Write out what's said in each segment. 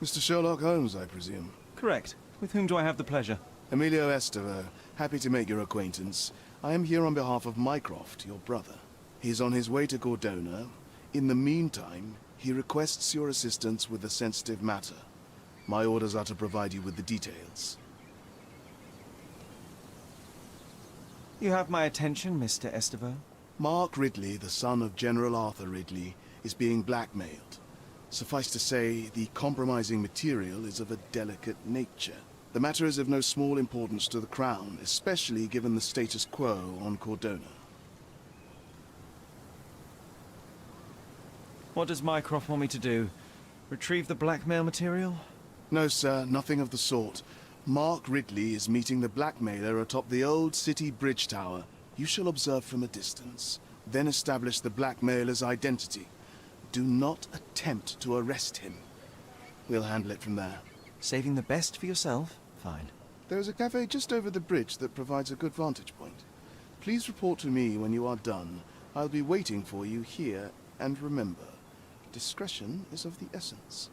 Mr. Sherlock Holmes, I presume? Correct. With whom do I have the pleasure? Emilio Estevaux. Happy to make your acquaintance. I am here on behalf of Mycroft, your brother. He's on his way to Cordona. In the meantime, he requests your assistance with a sensitive matter. My orders are to provide you with the details. You have my attention, Mr. Estevaux. Mark Ridley, the son of General Arthur Ridley, is being blackmailed. Suffice to say, the compromising material is of a delicate nature. The matter is of no small importance to the Crown, especially given the status quo on Cordona. What does Mycroft want me to do? Retrieve the blackmail material? No, sir, nothing of the sort. Mark Ridley is meeting the blackmailer atop the old city bridge tower. You shall observe from a distance, then establish the blackmailer's identity. Do not attempt to arrest him. We'll handle it from there. Saving the best for yourself? Fine. There is a cafe just over the bridge that provides a good vantage point. Please report to me when you are done. I'll be waiting for you here, and remember, discretion is of the essence.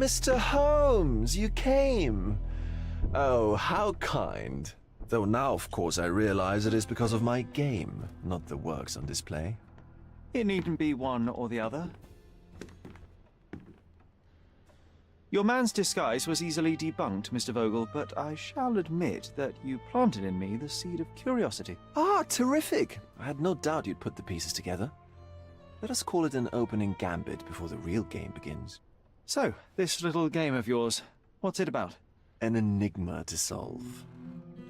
Mr. Holmes, you came. Oh, how kind. Though now, of course, I realize it is because of my game, not the works on display. It needn't be one or the other. Your man's disguise was easily debunked, Mr. Vogel, but I shall admit that you planted in me the seed of curiosity. Ah, terrific! I had no doubt you'd put the pieces together. Let us call it an opening gambit before the real game begins. So, this little game of yours, what's it about? An enigma to solve.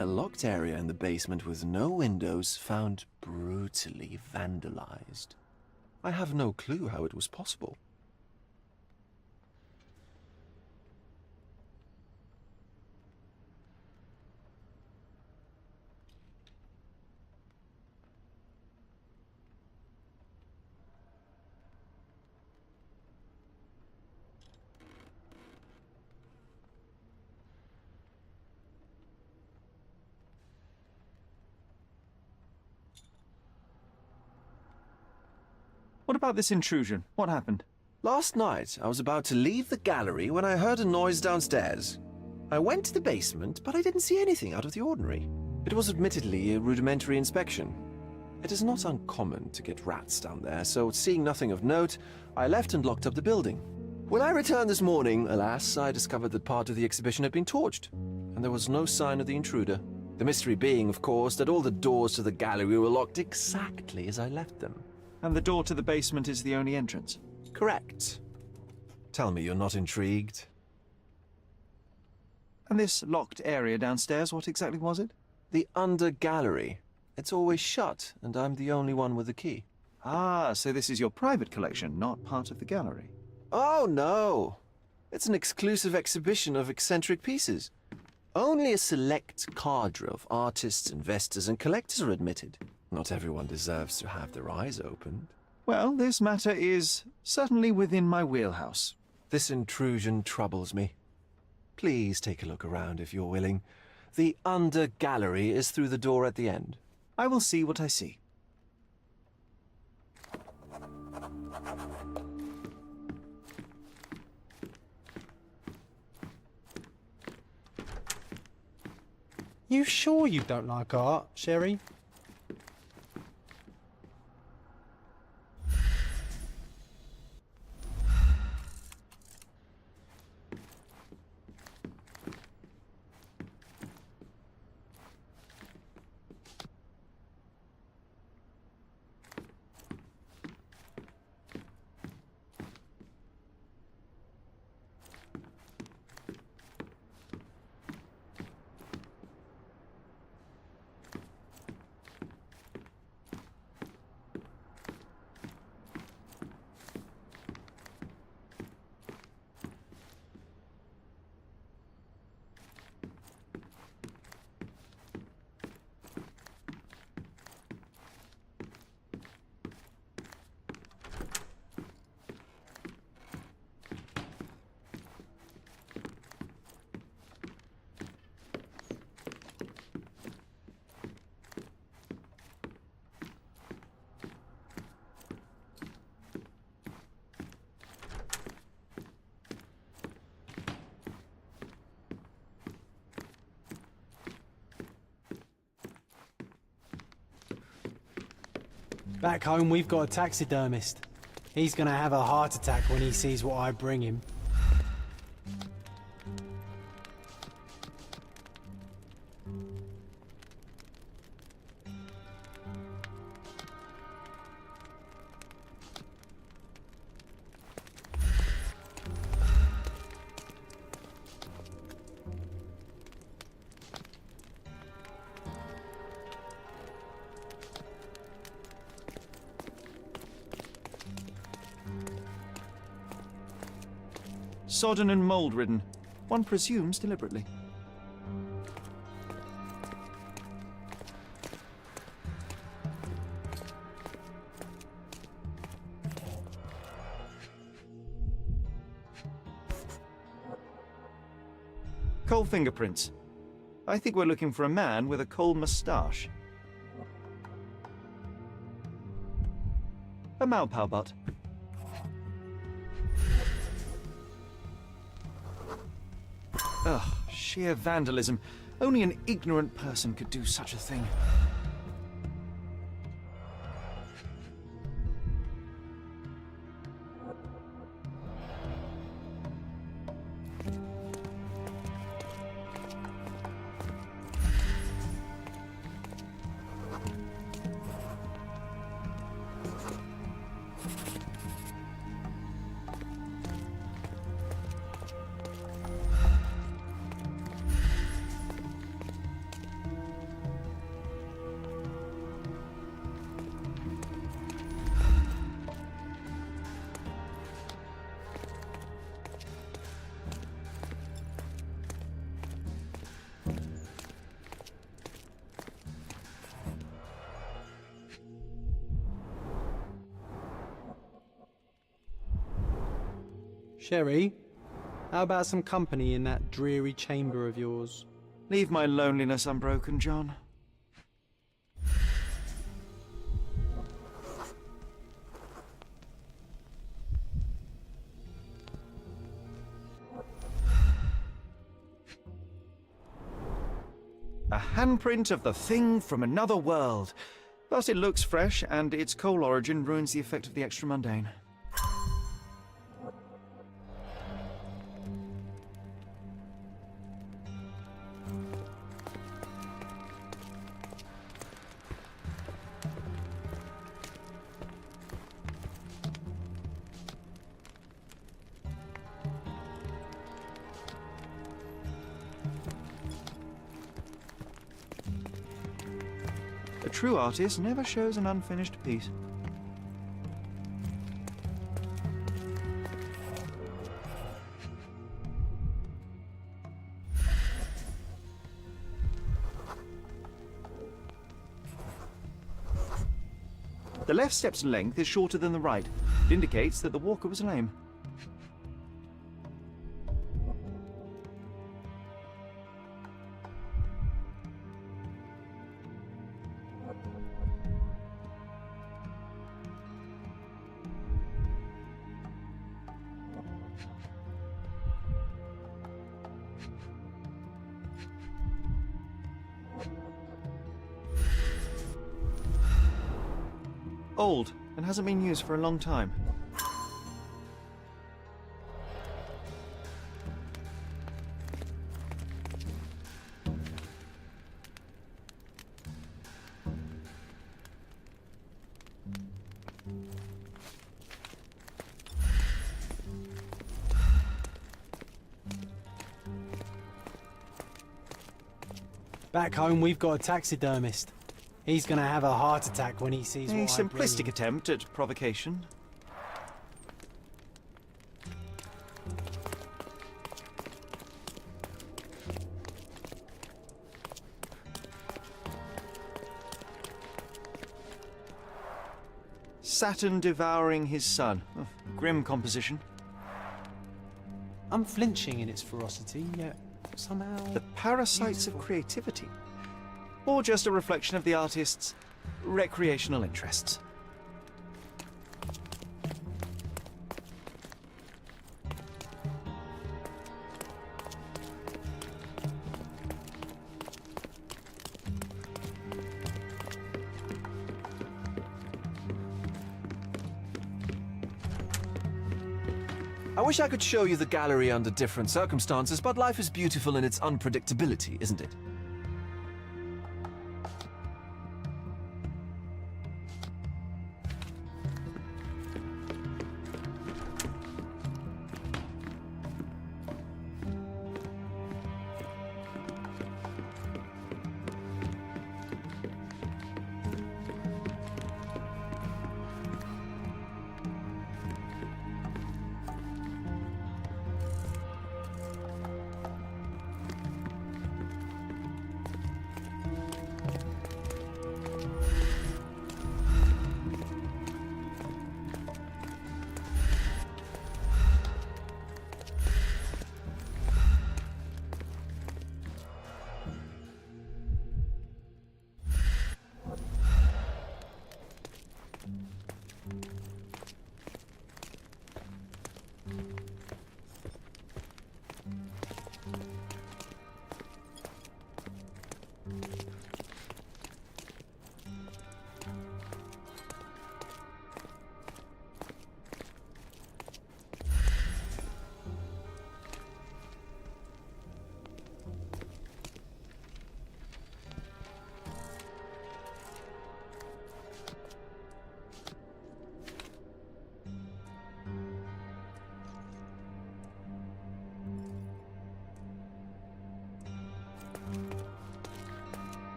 A locked area in the basement with no windows found brutally vandalized. I have no clue how it was possible. What about this intrusion? What happened? Last night, I was about to leave the gallery when I heard a noise downstairs. I went to the basement, but I didn't see anything out of the ordinary. It was admittedly a rudimentary inspection. It is not uncommon to get rats down there, so seeing nothing of note, I left and locked up the building. When I returned this morning, alas, I discovered that part of the exhibition had been torched, and there was no sign of the intruder. The mystery being, of course, that all the doors to the gallery were locked exactly as I left them. And the door to the basement is the only entrance? Correct. Tell me you're not intrigued. And this locked area downstairs, what exactly was it? The under gallery. It's always shut, and I'm the only one with the key. Ah, so this is your private collection, not part of the gallery. Oh, no. It's an exclusive exhibition of eccentric pieces. Only a select cadre of artists, investors, and collectors are admitted. Not everyone deserves to have their eyes opened. Well, this matter is certainly within my wheelhouse. This intrusion troubles me. Please take a look around if you're willing. The under gallery is through the door at the end. I will see what I see. You sure you don't like art, Sherry? Back home, we've got a taxidermist. He's gonna have a heart attack when he sees what I bring him. Sodden and mold-ridden. One presumes deliberately. Coal fingerprints. I think we're looking for a man with a coal moustache. A Maupau butt. Ugh, sheer vandalism. Only an ignorant person could do such a thing. Sherry, how about some company in that dreary chamber of yours? Leave my loneliness unbroken, John. A handprint of the thing from another world. Thus it looks fresh, and its coal origin ruins the effect of the extra mundane. A true artist never shows an unfinished piece. The left step's length is shorter than the right. It indicates that the walker was lame. Old, and hasn't been used for a long time. Back home, we've got a taxidermist. He's gonna have a heart attack when he sees A what I bring simplistic him. attempt at provocation. Saturn devouring his son. Oh, grim composition. Unflinching in its ferocity, yet somehow... The parasites of creativity. Or just a reflection of the artist's recreational interests. I wish I could show you the gallery under different circumstances, but life is beautiful in its unpredictability, isn't it?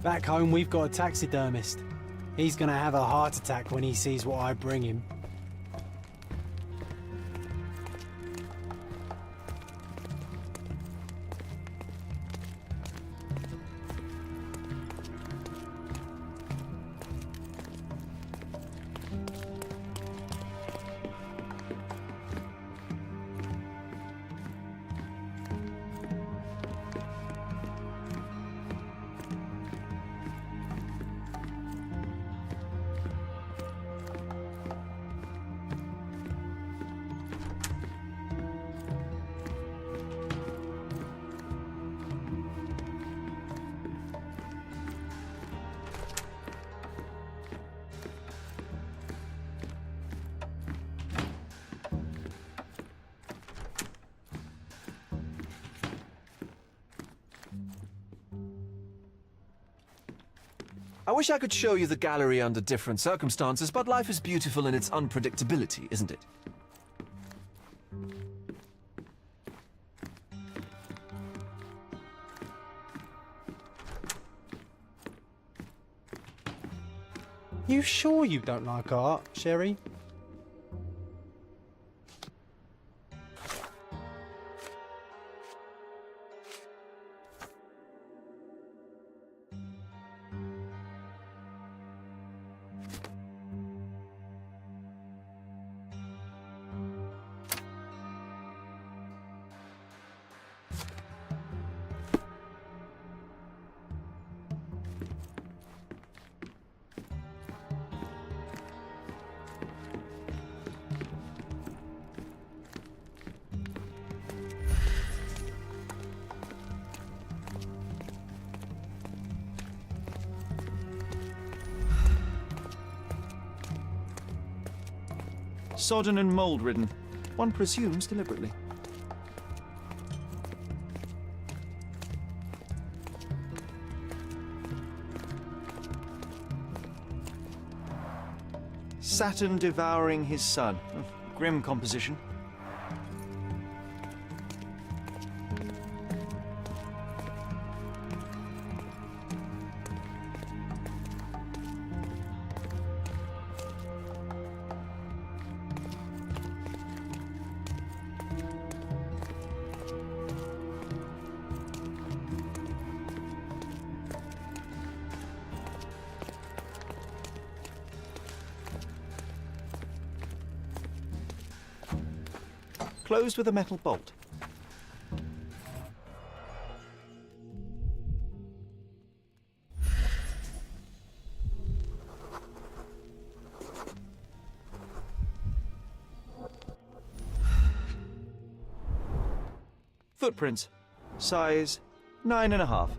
Back home, we've got a taxidermist. He's gonna have a heart attack when he sees what I bring him. I wish I could show you the gallery under different circumstances, but life is beautiful in its unpredictability, isn't it? You sure you don't like art, Sherry? Sodden and mould-ridden. One presumes deliberately. Saturn devouring his sun. A grim composition. Closed with a metal bolt. Footprints. Size 9.5.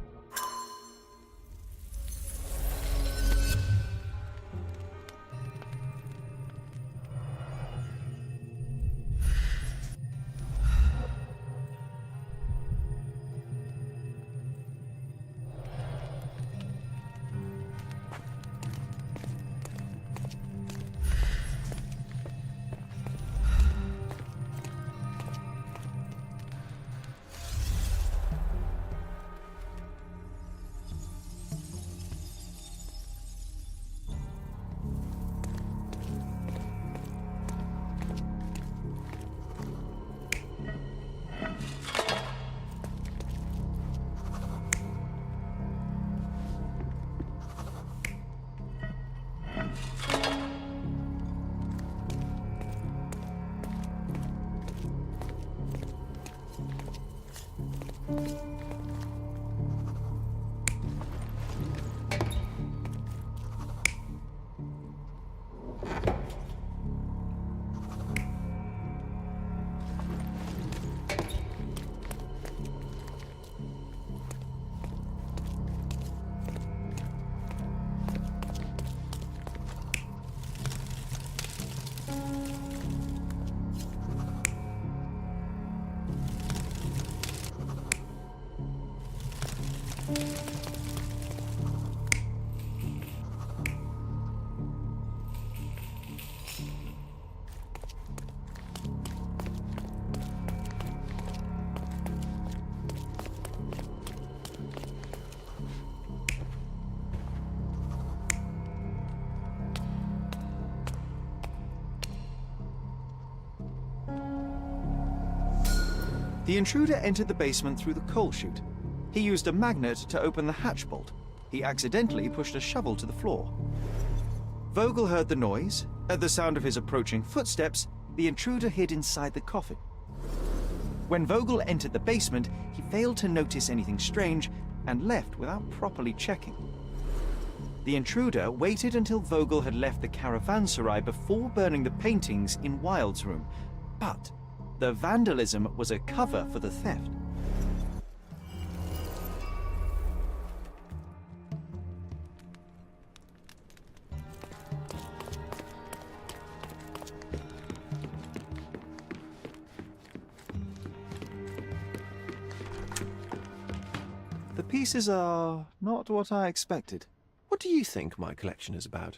The intruder entered the basement through the coal chute. He used a magnet to open the hatch bolt. He accidentally pushed a shovel to the floor. Vogel heard the noise. At the sound of his approaching footsteps, the intruder hid inside the coffin. When Vogel entered the basement, he failed to notice anything strange and left without properly checking. The intruder waited until Vogel had left the caravanserai before burning the paintings in Wilde's room. But the vandalism was a cover for the theft. The pieces are not what I expected. What do you think my collection is about?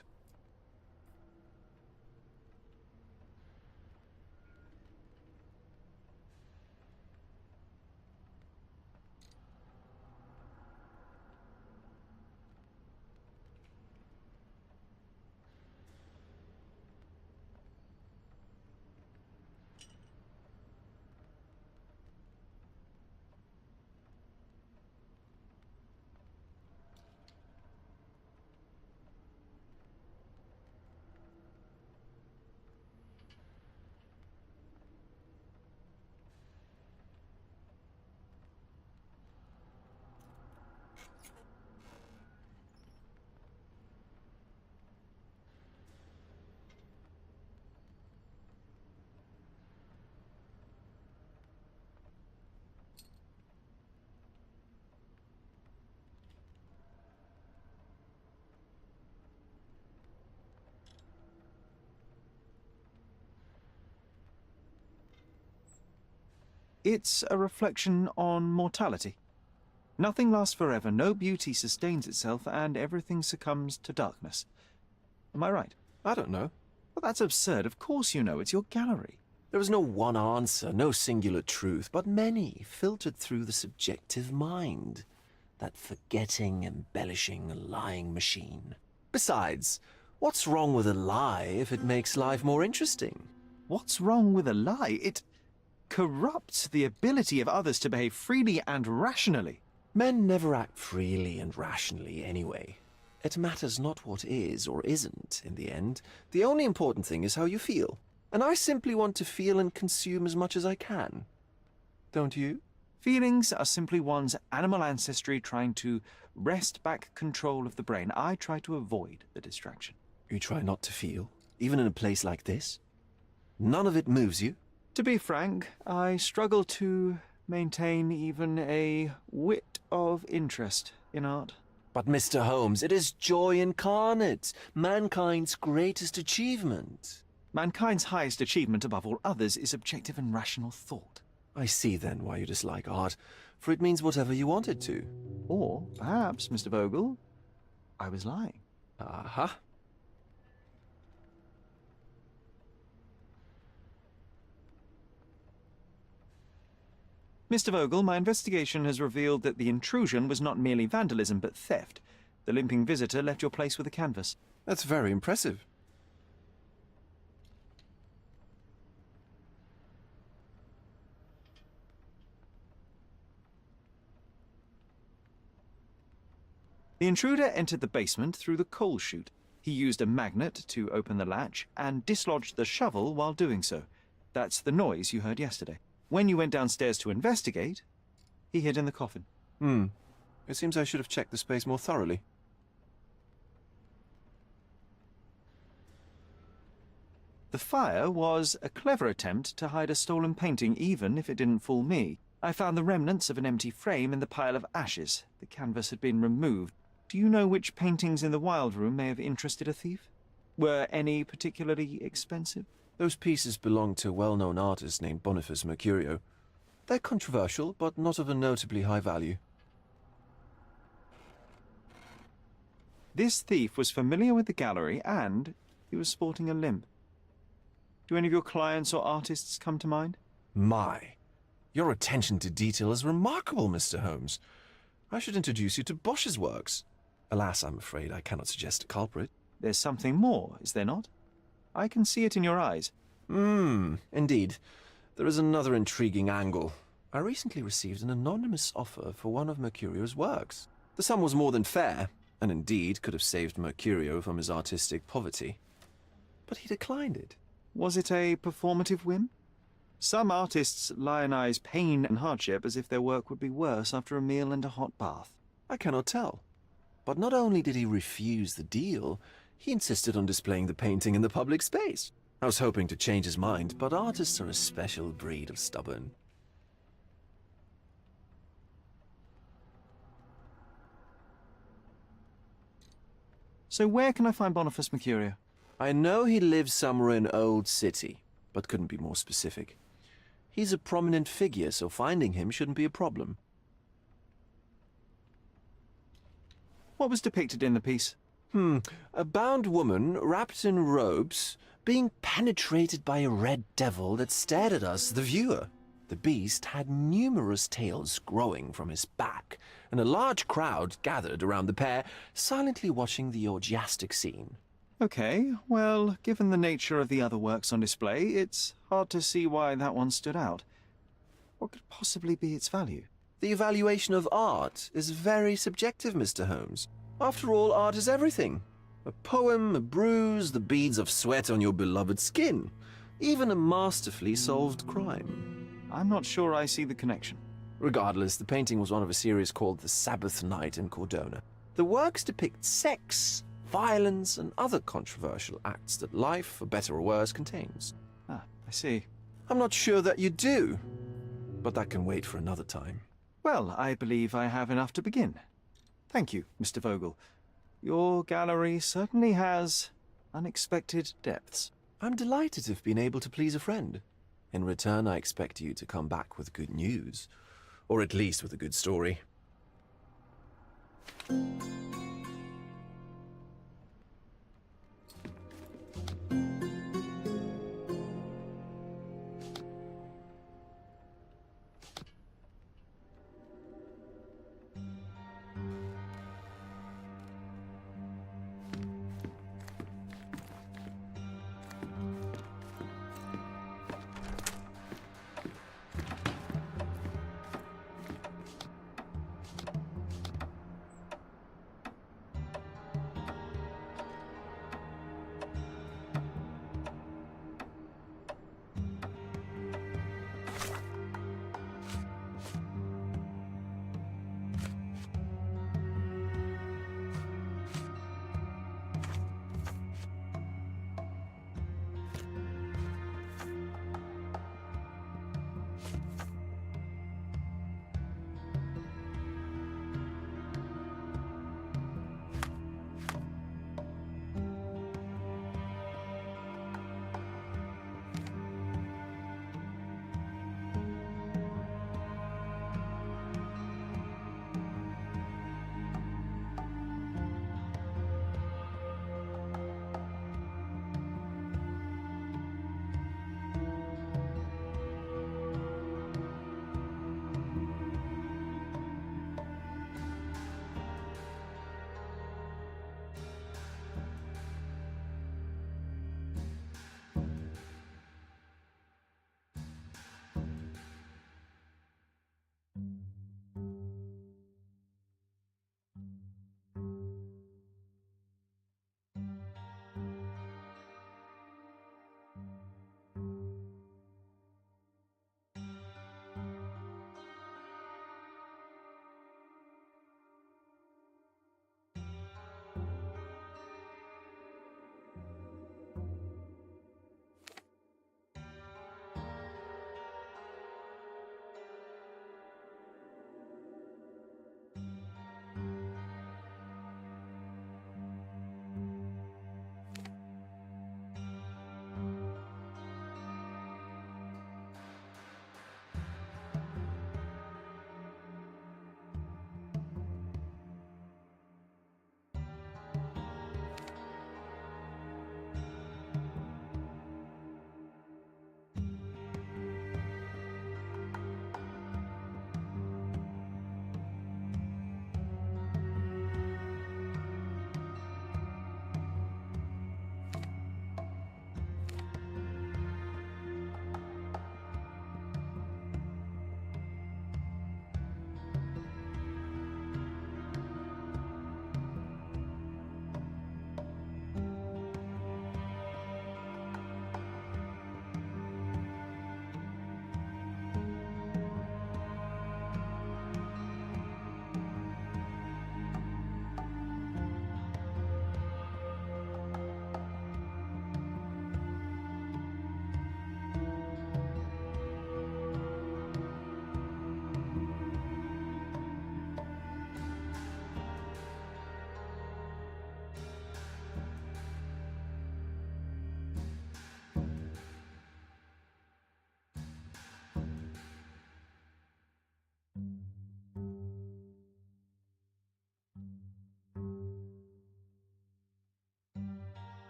It's a reflection on mortality. Nothing lasts forever, no beauty sustains itself, and everything succumbs to darkness. Am I right? I don't know. Well, that's absurd. Of course you know. It's your gallery. There is no one answer, no singular truth, but many filtered through the subjective mind. That forgetting, embellishing, lying machine. Besides, what's wrong with a lie if it makes life more interesting? What's wrong with a lie? It corrupts the ability of others to behave freely and rationally. Men never act freely and rationally anyway. It matters not what is or isn't in the end. The only important thing is how you feel. And I simply want to feel and consume as much as I can. Don't you? Feelings are simply one's animal ancestry trying to wrest back control of the brain. I try to avoid the distraction. You try not to feel, even in a place like this? None of it moves you? To be frank, I struggle to maintain even a whit of interest in art. But Mr. Holmes, it is joy incarnate, mankind's greatest achievement. Mankind's highest achievement above all others is objective and rational thought. I see then why you dislike art, for it means whatever you want it to. Or perhaps, Mr. Vogel, I was lying. Aha. Mr. Vogel, my investigation has revealed that the intrusion was not merely vandalism, but theft. The limping visitor left your place with a canvas. That's very impressive. The intruder entered the basement through the coal chute. He used a magnet to open the latch and dislodged the shovel while doing so. That's the noise you heard yesterday. When you went downstairs to investigate, he hid in the coffin. It seems I should have checked the space more thoroughly. The fire was a clever attempt to hide a stolen painting, even if it didn't fool me. I found the remnants of an empty frame in the pile of ashes. The canvas had been removed. Do you know which paintings in the Wilde room may have interested a thief? Were any particularly expensive? Those pieces belong to a well-known artist named Boniface Mercurio. They're controversial, but not of a notably high value. This thief was familiar with the gallery, and he was sporting a limp. Do any of your clients or artists come to mind? My, your attention to detail is remarkable, Mr. Holmes. I should introduce you to Bosch's works. Alas, I'm afraid I cannot suggest a culprit. There's something more, is there not? I can see it in your eyes. Indeed. There is another intriguing angle. I recently received an anonymous offer for one of Mercurio's works. The sum was more than fair, and indeed could have saved Mercurio from his artistic poverty. But he declined it. Was it a performative whim? Some artists lionize pain and hardship as if their work would be worse after a meal and a hot bath. I cannot tell. But not only did he refuse the deal, he insisted on displaying the painting in the public space. I was hoping to change his mind, but artists are a special breed of stubborn. So where can I find Boniface Mercurio? I know he lives somewhere in Old City, but couldn't be more specific. He's a prominent figure, so finding him shouldn't be a problem. What was depicted in the piece? A bound woman, wrapped in robes, being penetrated by a red devil that stared at us, the viewer. The beast had numerous tails growing from his back, and a large crowd gathered around the pair, silently watching the orgiastic scene. Okay, well, given the nature of the other works on display, it's hard to see why that one stood out. What could possibly be its value? The evaluation of art is very subjective, Mr. Holmes. After all, art is everything. A poem, a bruise, the beads of sweat on your beloved skin. Even a masterfully solved crime. I'm not sure I see the connection. Regardless, the painting was one of a series called The Sabbath Night in Cordona. The works depict sex, violence, and other controversial acts that life, for better or worse, contains. Ah, I see. I'm not sure that you do, but that can wait for another time. Well, I believe I have enough to begin. Thank you, Mr. Vogel. Your gallery certainly has unexpected depths. I'm delighted to have been able to please a friend. In return, I expect you to come back with good news. Or at least with a good story.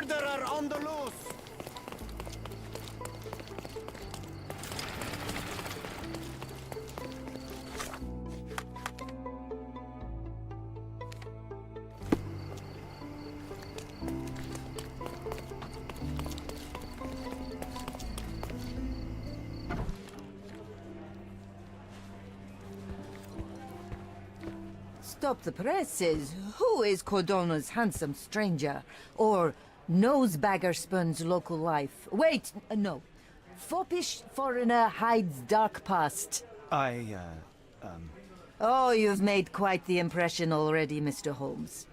murderer on the loose! Stop the presses. Who is Cordona's handsome stranger? Or nosebagger spurns local life? Wait, no. Foppish foreigner hides dark past. Oh, you've made quite the impression already, Mr. Holmes.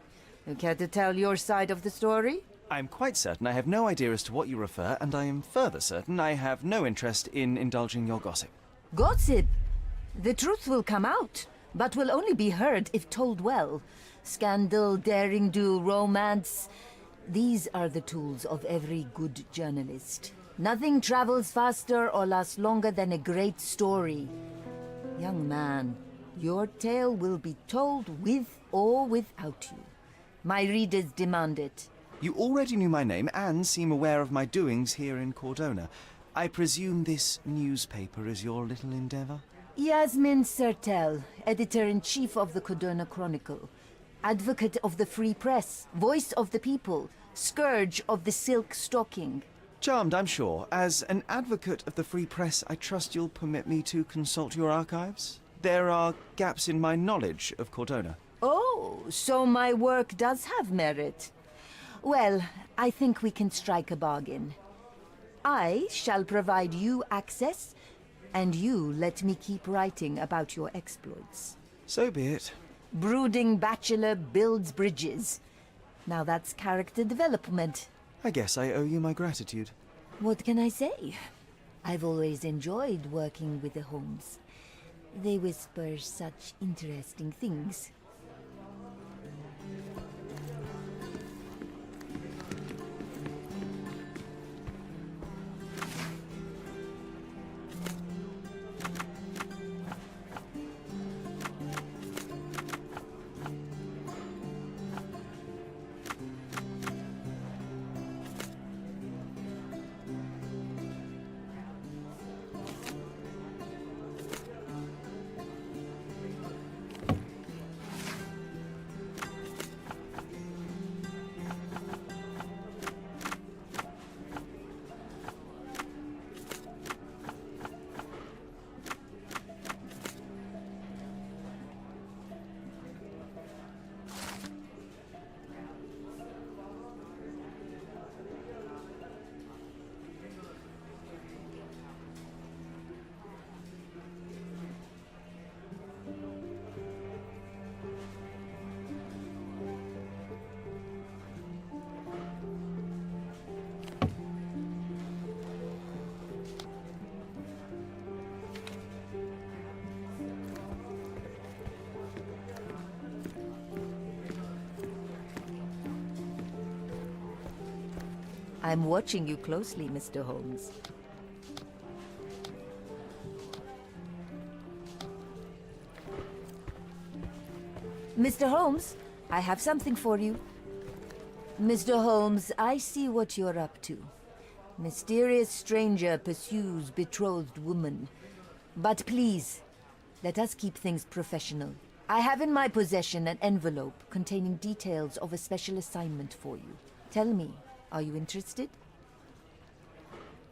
You care to tell your side of the story? I'm quite certain I have no idea as to what you refer, and I am further certain I have no interest in indulging your gossip. Gossip? The truth will come out, but will only be heard if told well. Scandal, daring-do, romance. These are the tools of every good journalist. Nothing travels faster or lasts longer than a great story. Young man, your tale will be told with or without you. My readers demand it. You already knew my name and seem aware of my doings here in Cordona. I presume this newspaper is your little endeavor? Yasmin Sertel, editor-in-chief of the Cordona Chronicle. Advocate of the free press, voice of the people, scourge of the silk stocking. Charmed, I'm sure. As an advocate of the free press, I trust you'll permit me to consult your archives? There are gaps in my knowledge of Cordona. Oh, so my work does have merit. Well, I think we can strike a bargain. I shall provide you access, and you let me keep writing about your exploits. So be it. Brooding bachelor builds bridges. Now that's character development. I guess I owe you my gratitude. What can I say? I've always enjoyed working with the Holmes. They whisper such interesting things. I'm watching you closely, Mr. Holmes. Mr. Holmes, I have something for you. Mr. Holmes, I see what you're up to. Mysterious stranger pursues betrothed woman. But please, let us keep things professional. I have in my possession an envelope containing details of a special assignment for you. Tell me, are you interested?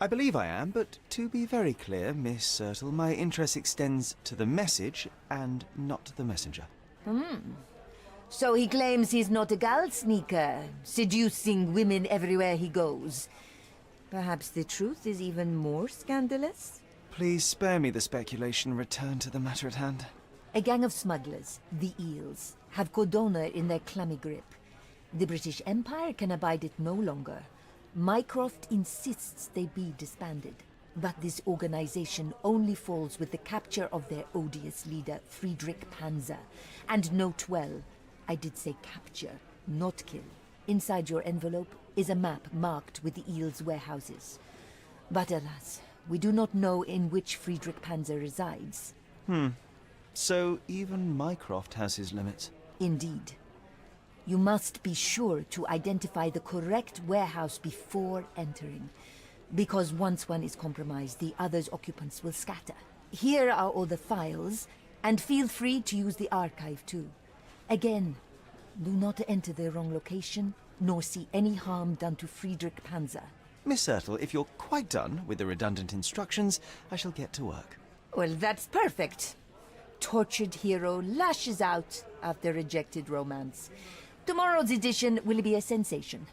I believe I am, but to be very clear, Miss Sertle, my interest extends to the message and not the messenger. So he claims he's not a gal sneaker, seducing women everywhere he goes. Perhaps the truth is even more scandalous? Please spare me the speculation and return to the matter at hand. A gang of smugglers, the Eels, have Cordona in their clammy grip. The British Empire can abide it no longer. Mycroft insists they be disbanded. But this organization only falls with the capture of their odious leader, Friedrich Panzer. And note well, I did say capture, not kill. Inside your envelope is a map marked with the Eels' warehouses. But alas, we do not know in which Friedrich Panzer resides. So even Mycroft has his limits. Indeed. You must be sure to identify the correct warehouse before entering, because once one is compromised, the other's occupants will scatter. Here are all the files, and feel free to use the archive too. Again, do not enter the wrong location, nor see any harm done to Friedrich Panzer. Miss Ertl, if you're quite done with the redundant instructions, I shall get to work. Well, that's perfect. Tortured hero lashes out after rejected romance. Tomorrow's edition will be a sensation.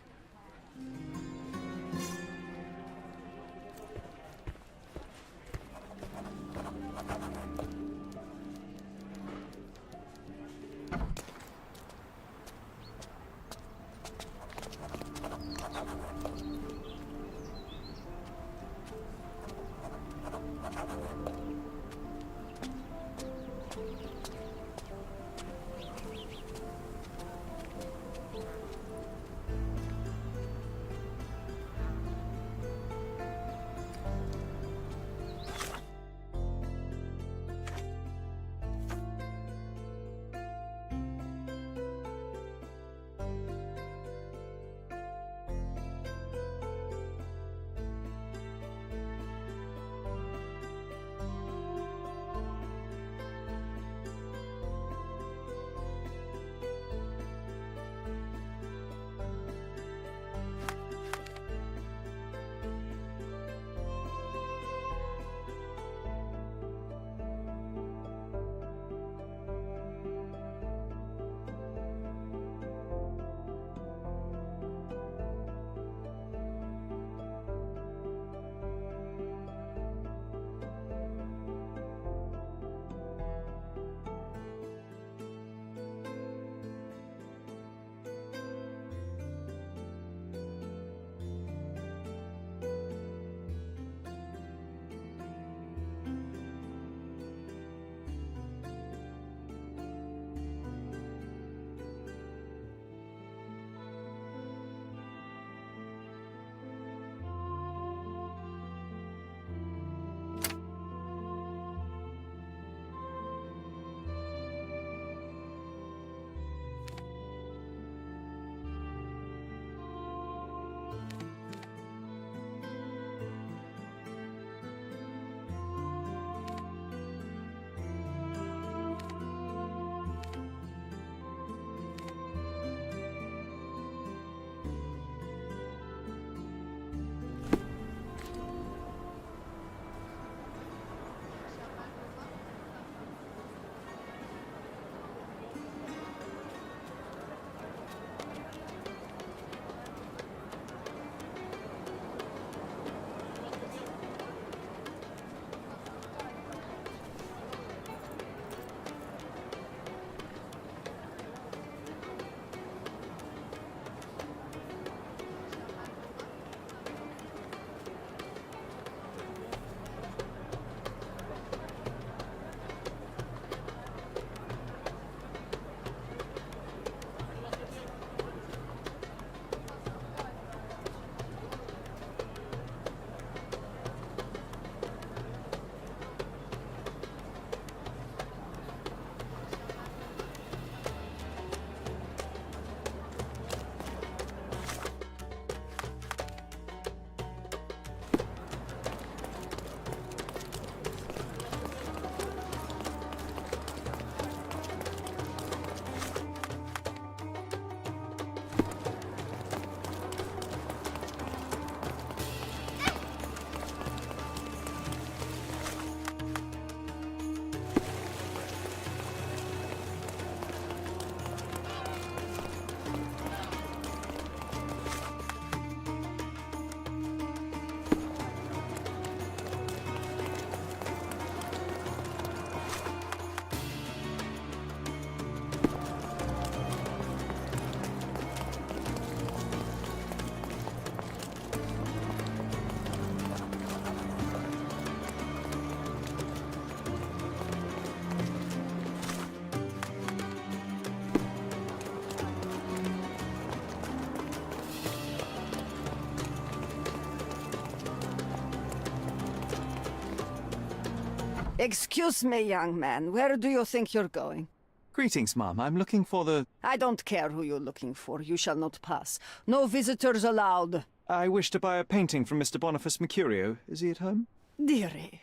Excuse me, young man. Where do you think you're going? Greetings, ma'am. I'm looking for the... I don't care who you're looking for. You shall not pass. No visitors allowed. I wish to buy a painting from Mr. Boniface Mercurio. Is he at home? Dearie,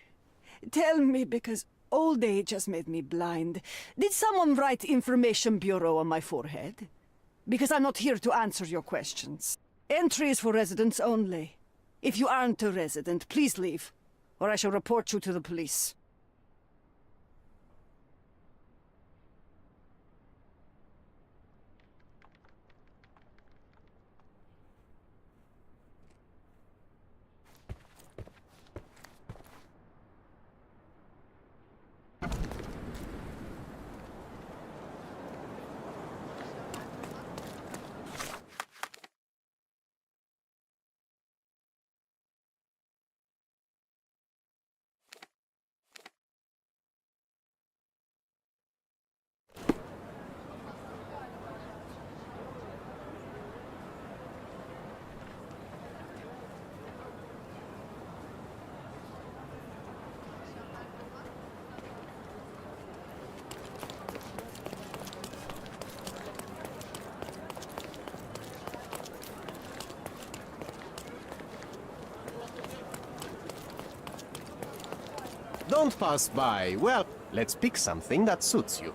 tell me, because old age has made me blind. Did someone write Information Bureau on my forehead? Because I'm not here to answer your questions. Entry is for residents only. If you aren't a resident, please leave, or I shall report you to the police. Don't pass by. Well, let's pick something that suits you.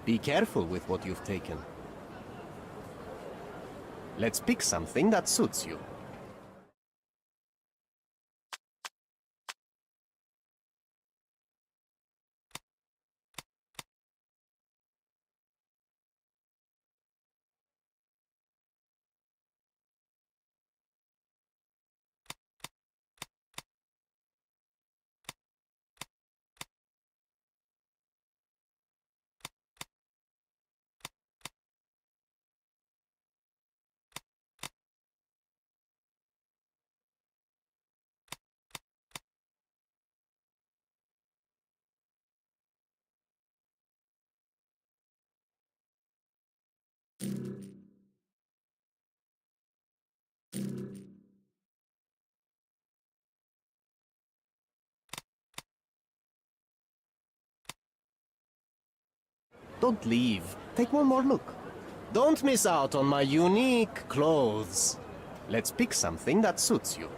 Be careful with what you've taken. Let's pick something that suits you. Don't leave. Take one more look. Don't miss out on my unique clothes. Let's pick something that suits you.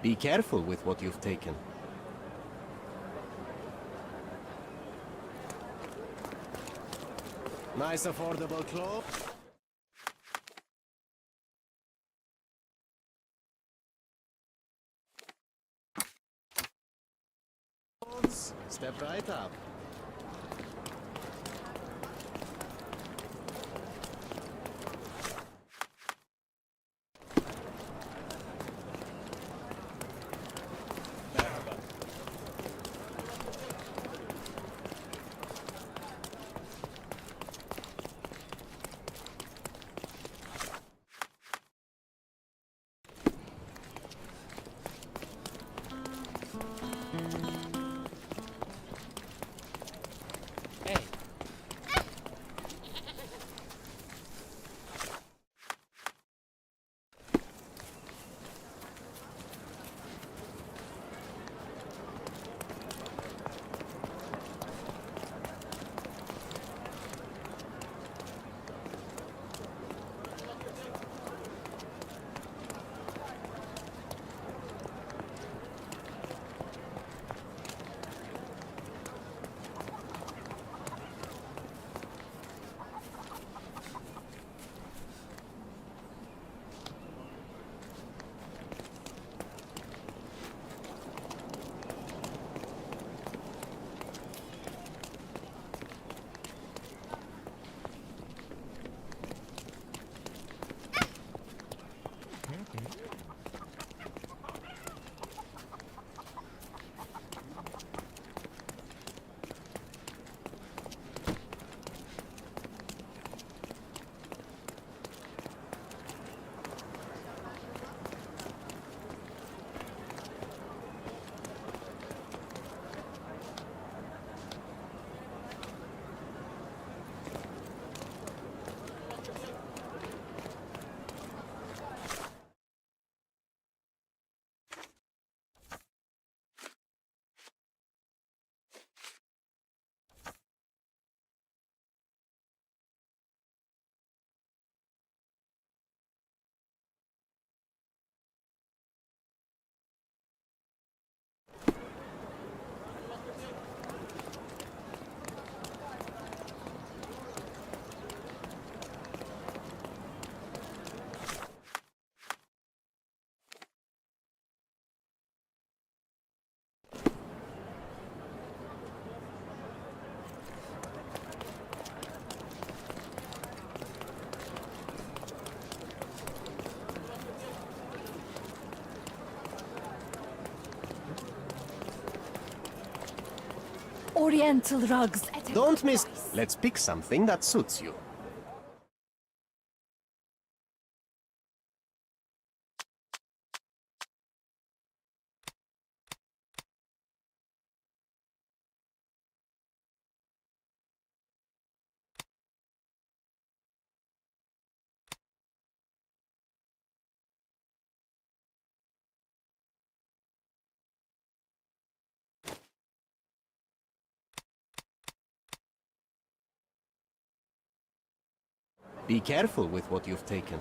Be careful with what you've taken. Nice affordable cloak. Step right up. Oriental rugs at a Don't good miss. price. Let's pick something that suits you. Be careful with what you've taken.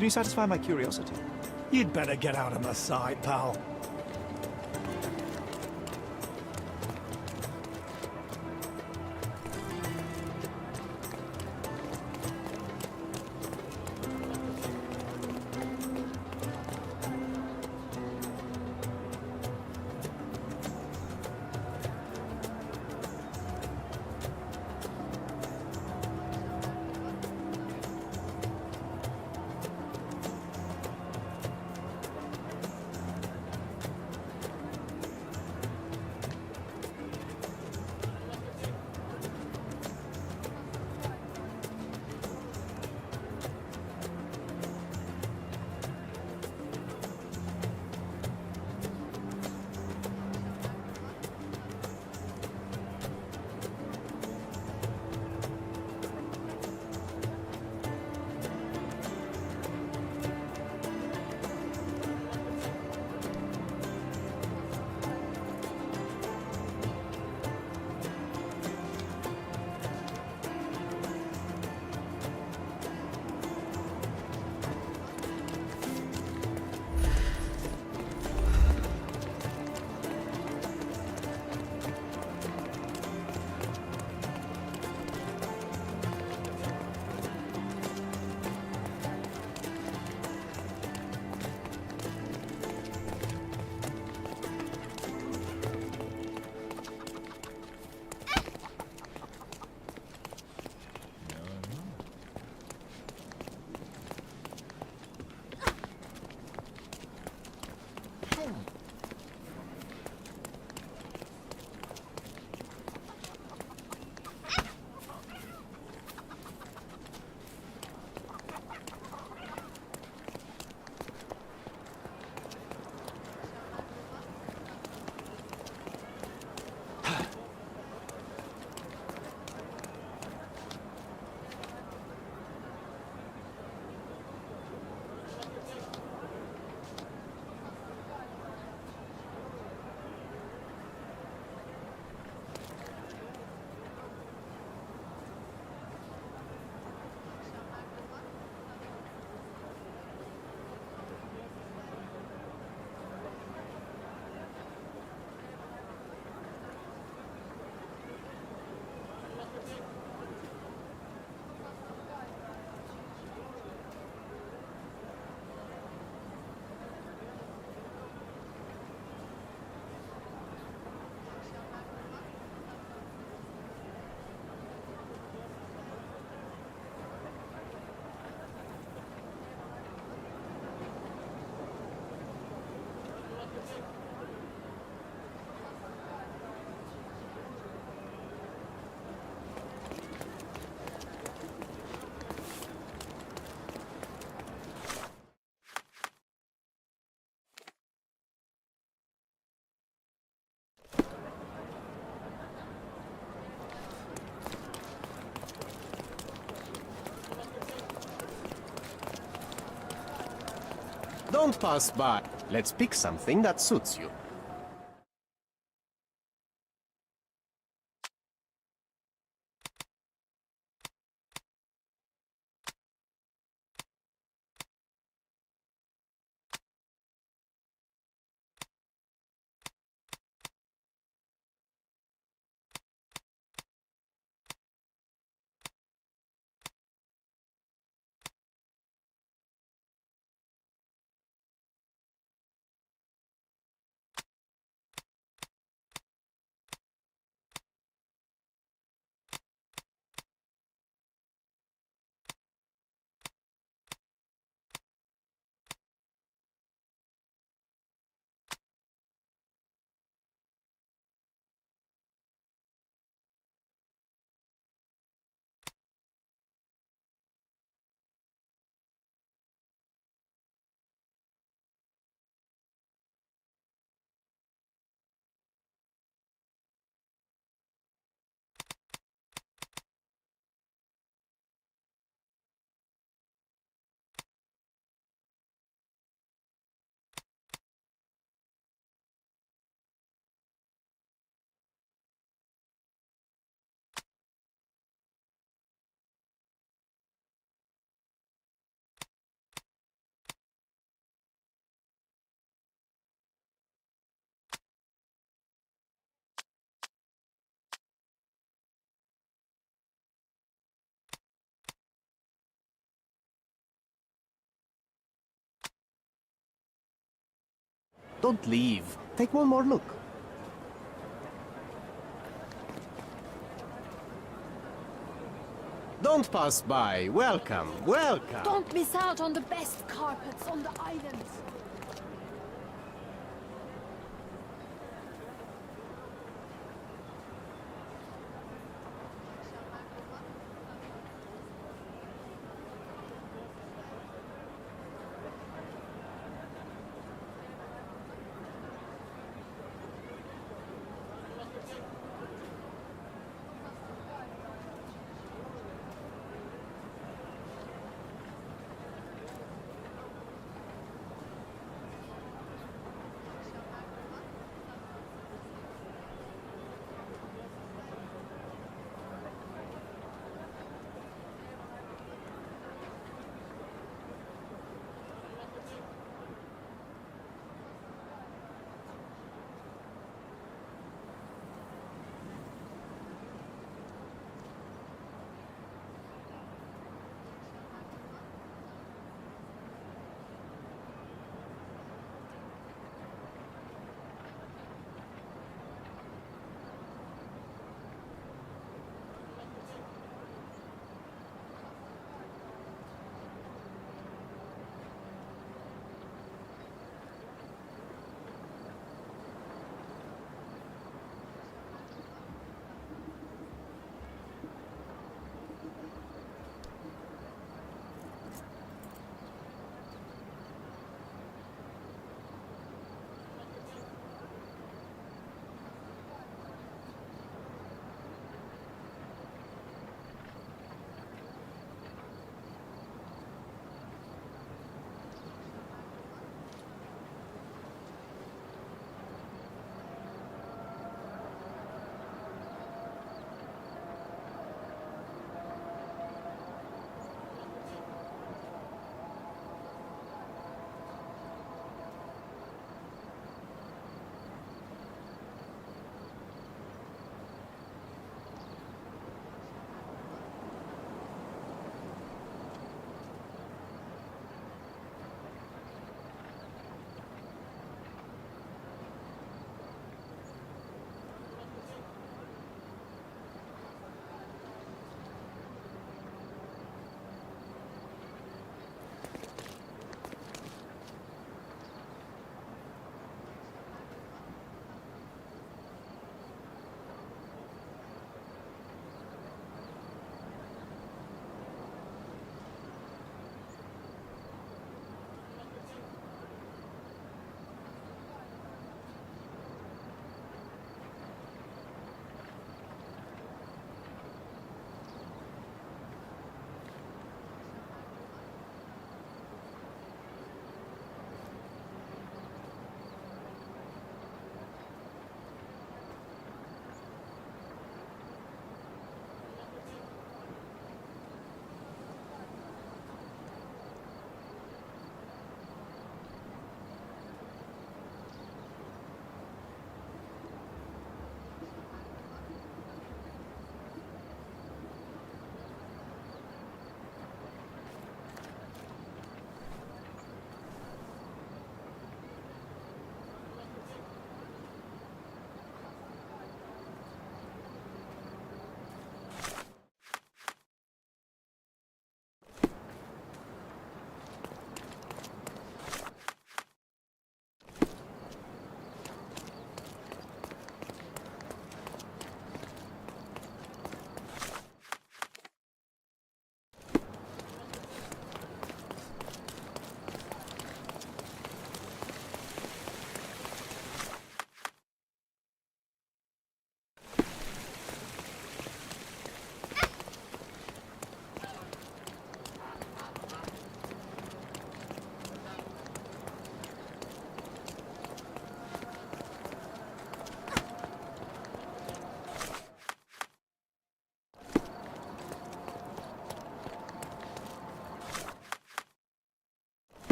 Can you satisfy my curiosity? You'd better get out of my sight, pal. Don't pass by. Let's pick something that suits you. Don't leave. Take one more look. Don't pass by. Welcome, welcome. Don't miss out on the best carpets on the island.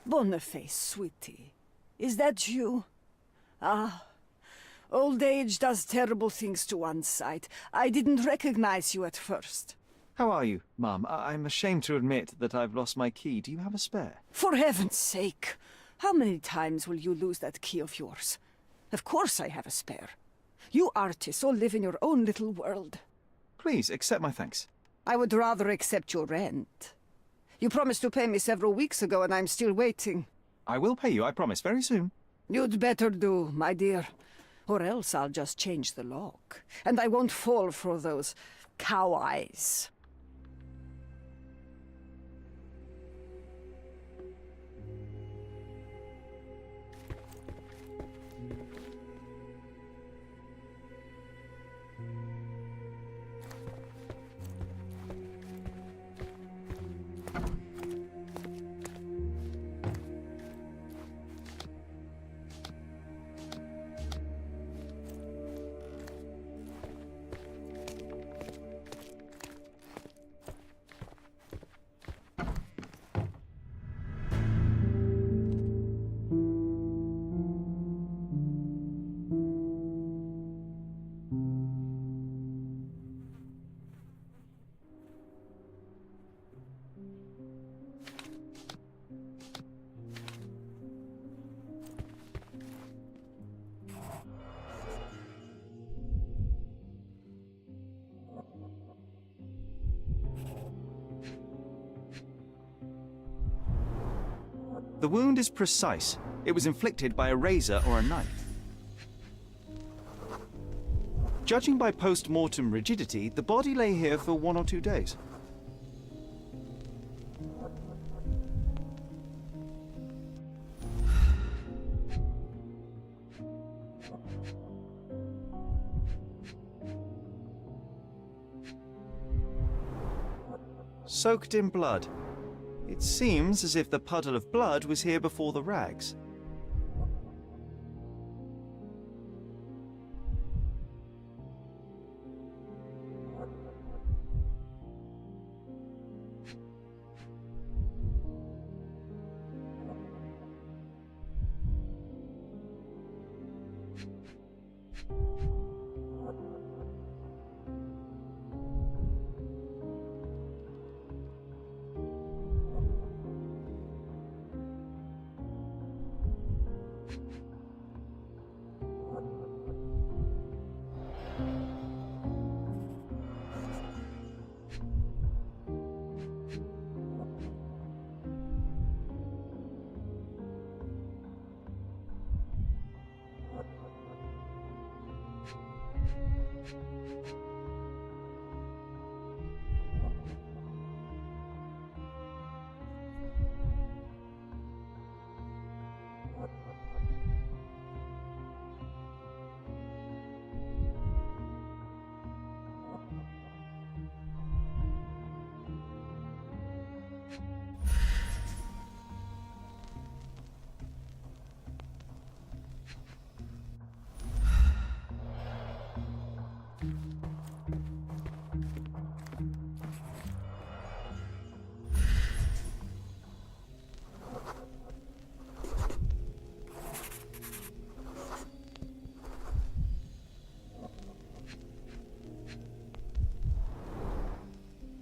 Boniface, sweetie. Is that you? Ah, old age does terrible things to one's sight. I didn't recognize you at first. How are you, Mum? I'm ashamed to admit that I've lost my key. Do you have a spare? For heaven's sake! How many times will you lose that key of yours? Of course I have a spare. You artists all live in your own little world. Please, accept my thanks. I would rather accept your rent. You promised to pay me several weeks ago, and I'm still waiting. I will pay you, I promise, very soon. You'd better do, my dear. Or else I'll just change the lock. And I won't fall for those cow eyes. The wound is precise. It was inflicted by a razor or a knife. Judging by post-mortem rigidity, the body lay here for 1 or 2 days. Soaked in blood. It seems as if the puddle of blood was here before the rags.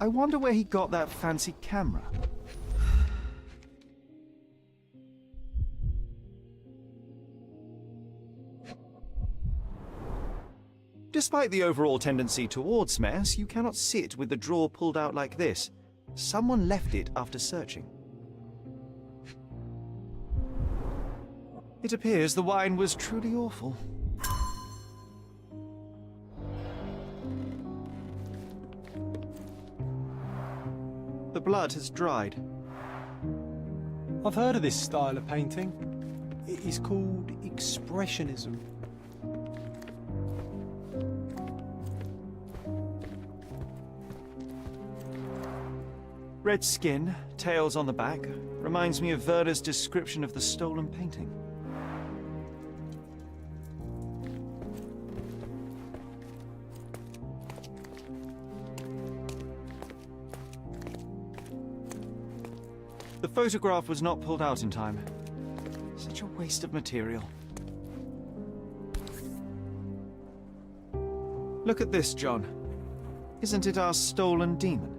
I wonder where he got that fancy camera. Despite the overall tendency towards mess, you cannot sit with the drawer pulled out like this. Someone left it after searching. It appears the wine was truly awful. The blood has dried. I've heard of this style of painting. It is called Expressionism. Red skin, tails on the back, reminds me of Werner's description of the stolen painting. The photograph was not pulled out in time. Such a waste of material. Look at this, John. Isn't it our stolen demon?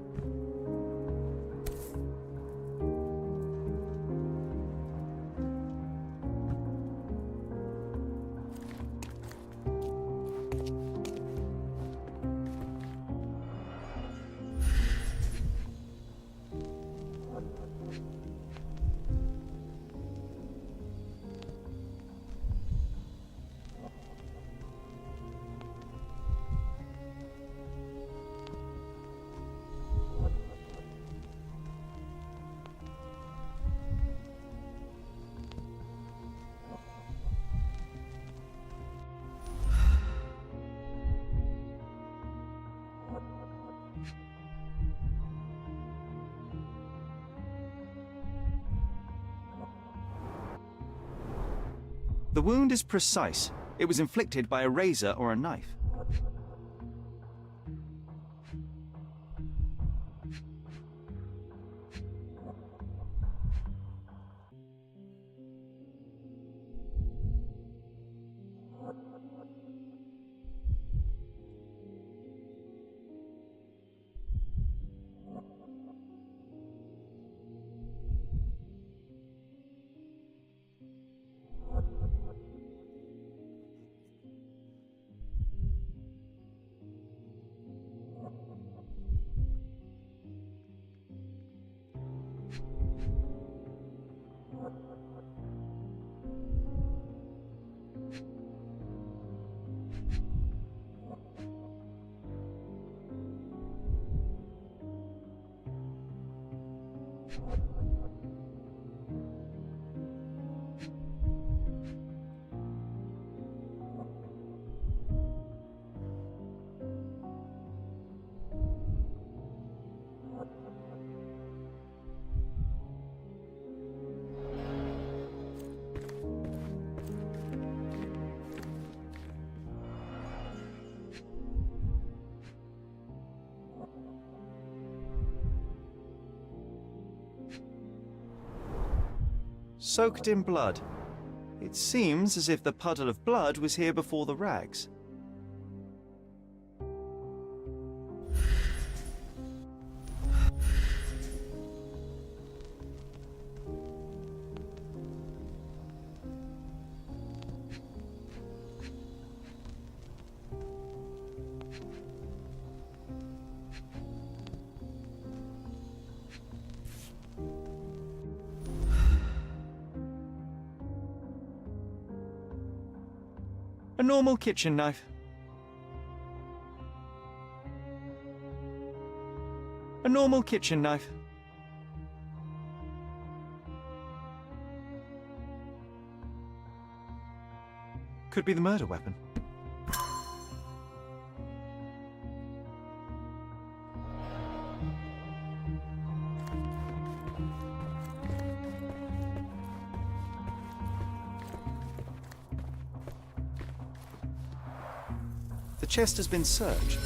The wound is precise. It was inflicted by a razor or a knife. Soaked in blood. It seems as if the puddle of blood was here before the rags. A normal kitchen knife. A normal kitchen knife. Could be the murder weapon. The chest has been searched.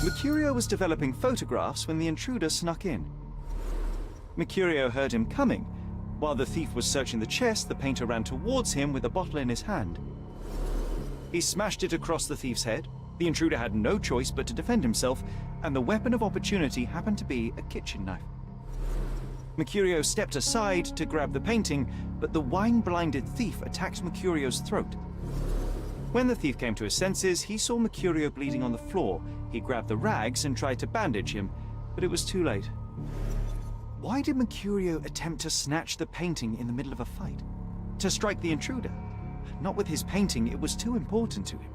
Mercurio was developing photographs when the intruder snuck in. Mercurio heard him coming. While the thief was searching the chest, the painter ran towards him with a bottle in his hand. He smashed it across the thief's head. The intruder had no choice but to defend himself, and the weapon of opportunity happened to be a kitchen knife. Mercurio stepped aside to grab the painting, but the wine-blinded thief attacked Mercurio's throat. When the thief came to his senses, he saw Mercurio bleeding on the floor. He grabbed the rags and tried to bandage him, but it was too late. Why did Mercurio attempt to snatch the painting in the middle of a fight? To strike the intruder? Not with his painting, it was too important to him.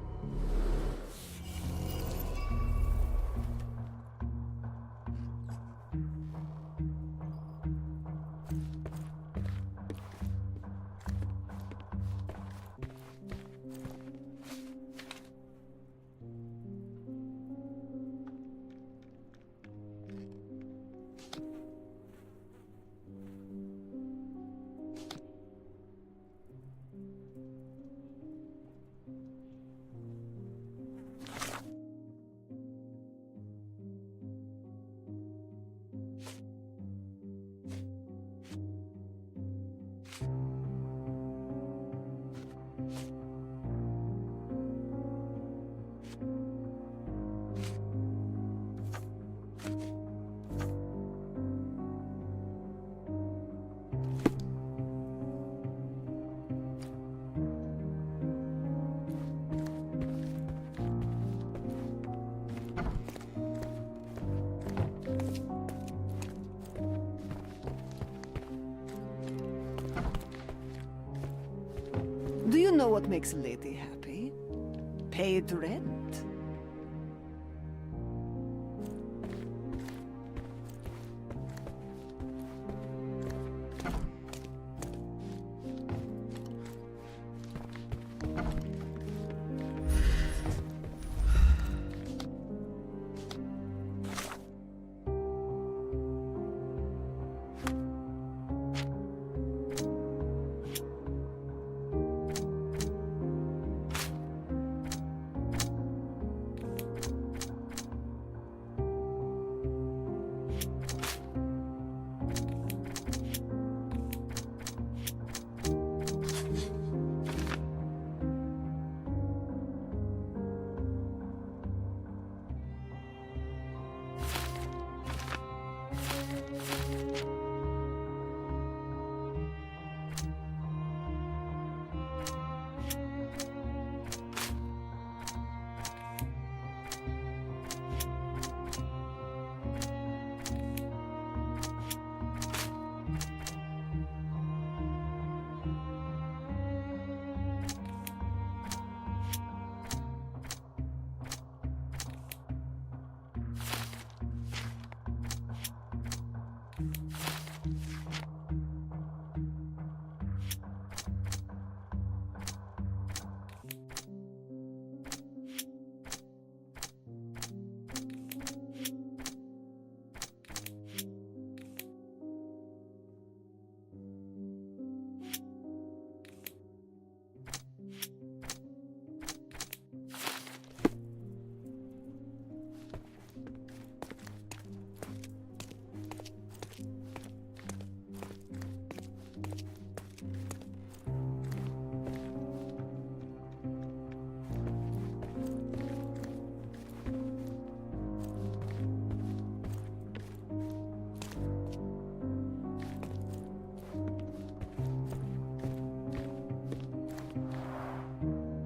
Do you know what makes a lady happy? Paid rent.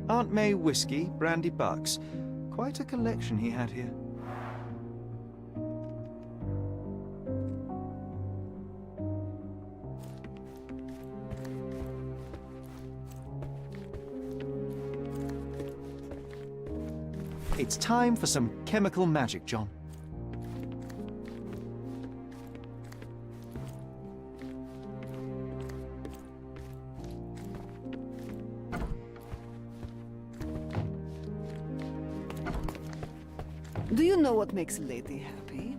Aunt May whiskey, brandy bucks. Quite a collection he had here. It's time for some chemical magic, John. Do you know what makes a lady happy?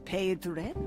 Paid rent.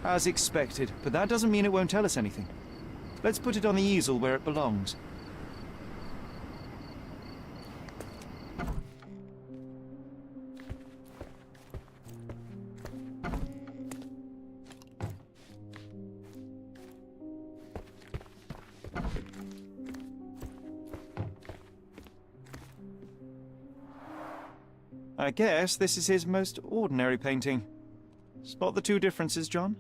As expected, but that doesn't mean it won't tell us anything. Let's put it on the easel where it belongs. I guess this is his most ordinary painting. Spot the two differences, John?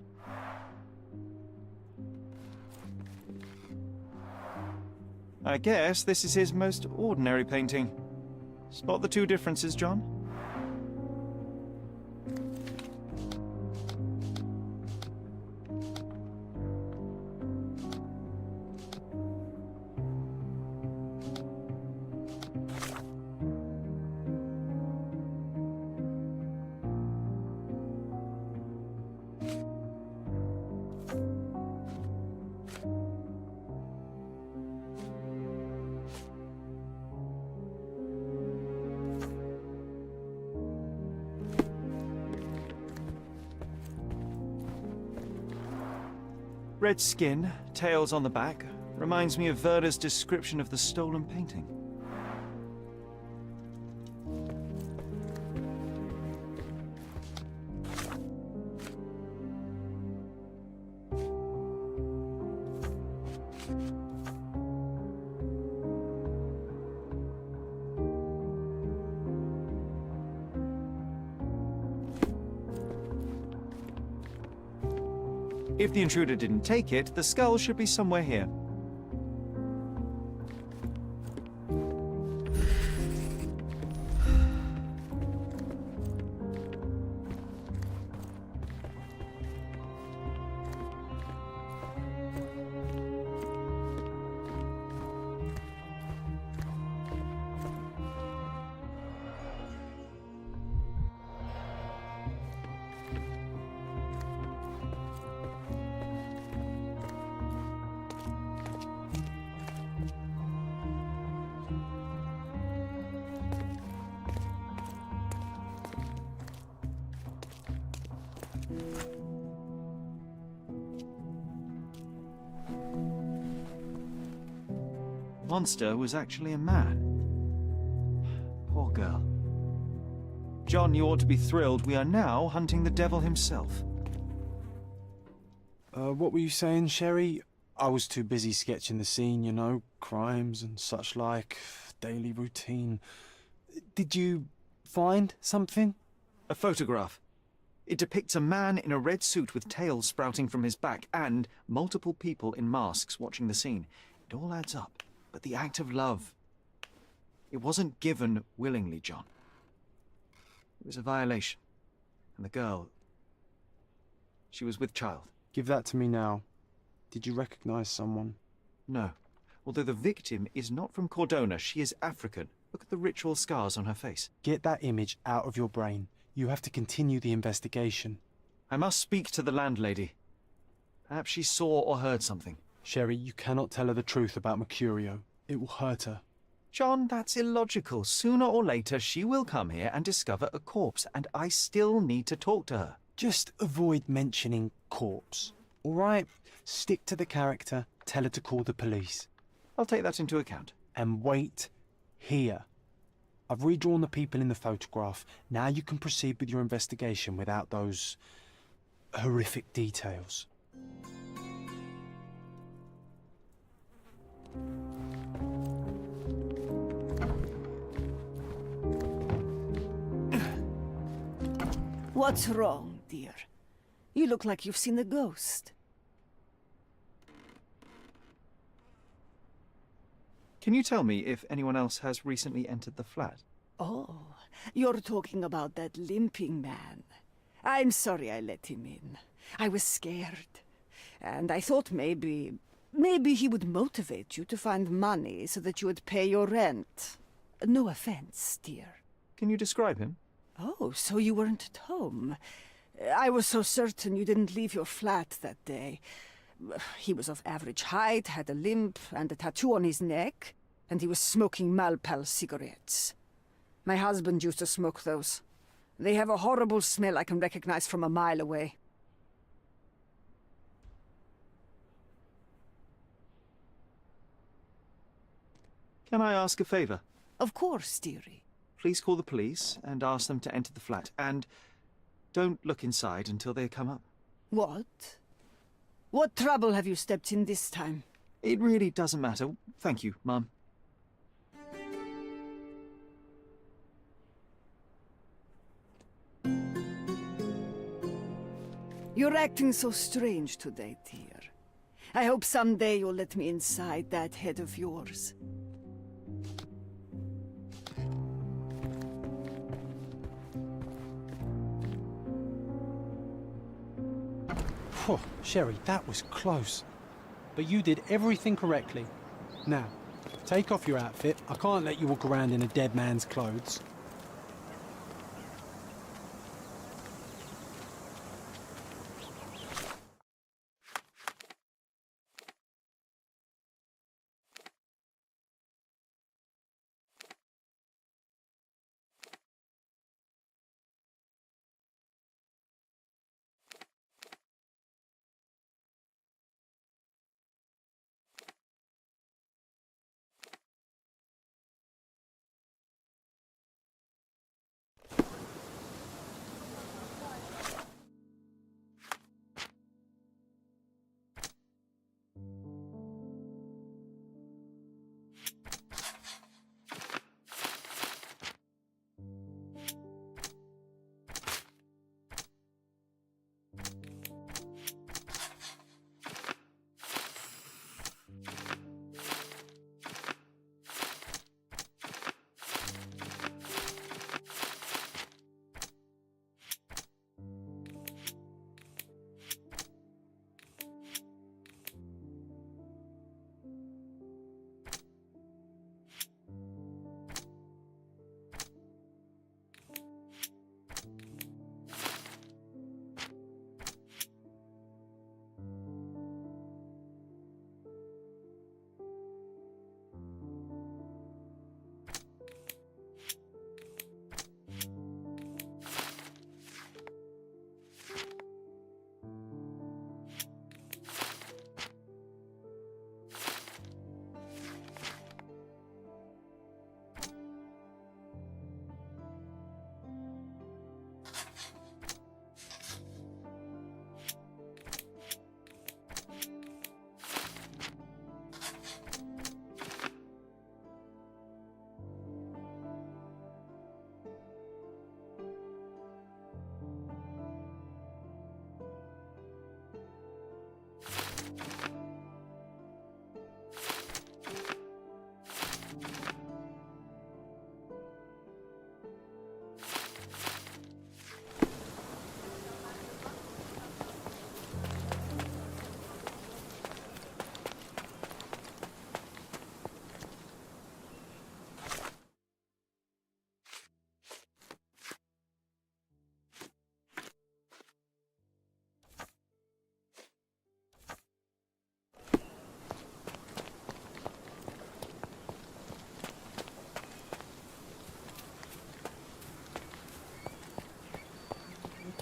I guess this is his most ordinary painting. Spot the two differences, John? Red skin, tails on the back, reminds me of Werder's description of the stolen painting. If the intruder didn't take it, the skull should be somewhere here. Monster was actually a man. Poor girl. John, you ought to be thrilled. We are now hunting the devil himself. What were you saying, Sherry? I was too busy sketching the scene, you know, crimes and such like, daily routine. Did you find something? A photograph. It depicts a man in a red suit with tails sprouting from his back and multiple people in masks watching the scene. It all adds up. But the act of love, it wasn't given willingly, John. It was a violation. And the girl, she was with child. Give that to me now. Did you recognize someone? No. Although the victim is not from Cordona, she is African. Look at the ritual scars on her face. Get that image out of your brain. You have to continue the investigation. I must speak to the landlady. Perhaps she saw or heard something. Sherry, you cannot tell her the truth about Mercurio. It will hurt her. John, that's illogical. Sooner or later, she will come here and discover a corpse, and I still need to talk to her. Just avoid mentioning corpse, all right? Stick to the character, tell her to call the police. I'll take that into account. And wait here. I've redrawn the people in the photograph. Now you can proceed with your investigation without those horrific details. What's wrong, dear? You look like you've seen a ghost. Can you tell me if anyone else has recently entered the flat? Oh, you're talking about that limping man. I'm sorry I let him in. I was scared. And I thought maybe he would motivate you to find money so that you would pay your rent. No offense, dear. Can you describe him? Oh, so you weren't at home. I was so certain you didn't leave your flat that day. He was of average height, had a limp and a tattoo on his neck, and he was smoking Malpal cigarettes. My husband used to smoke those. They have a horrible smell I can recognize from a mile away. Can I ask a favour? Of course, dearie. Please call the police and ask them to enter the flat. And don't look inside until they come up. What? What trouble have you stepped in this time? It really doesn't matter. Thank you, Mum. You're acting so strange today, dear. I hope someday you'll let me inside that head of yours. Phew, Sherry, that was close. But you did everything correctly. Now, take off your outfit. I can't let you walk around in a dead man's clothes.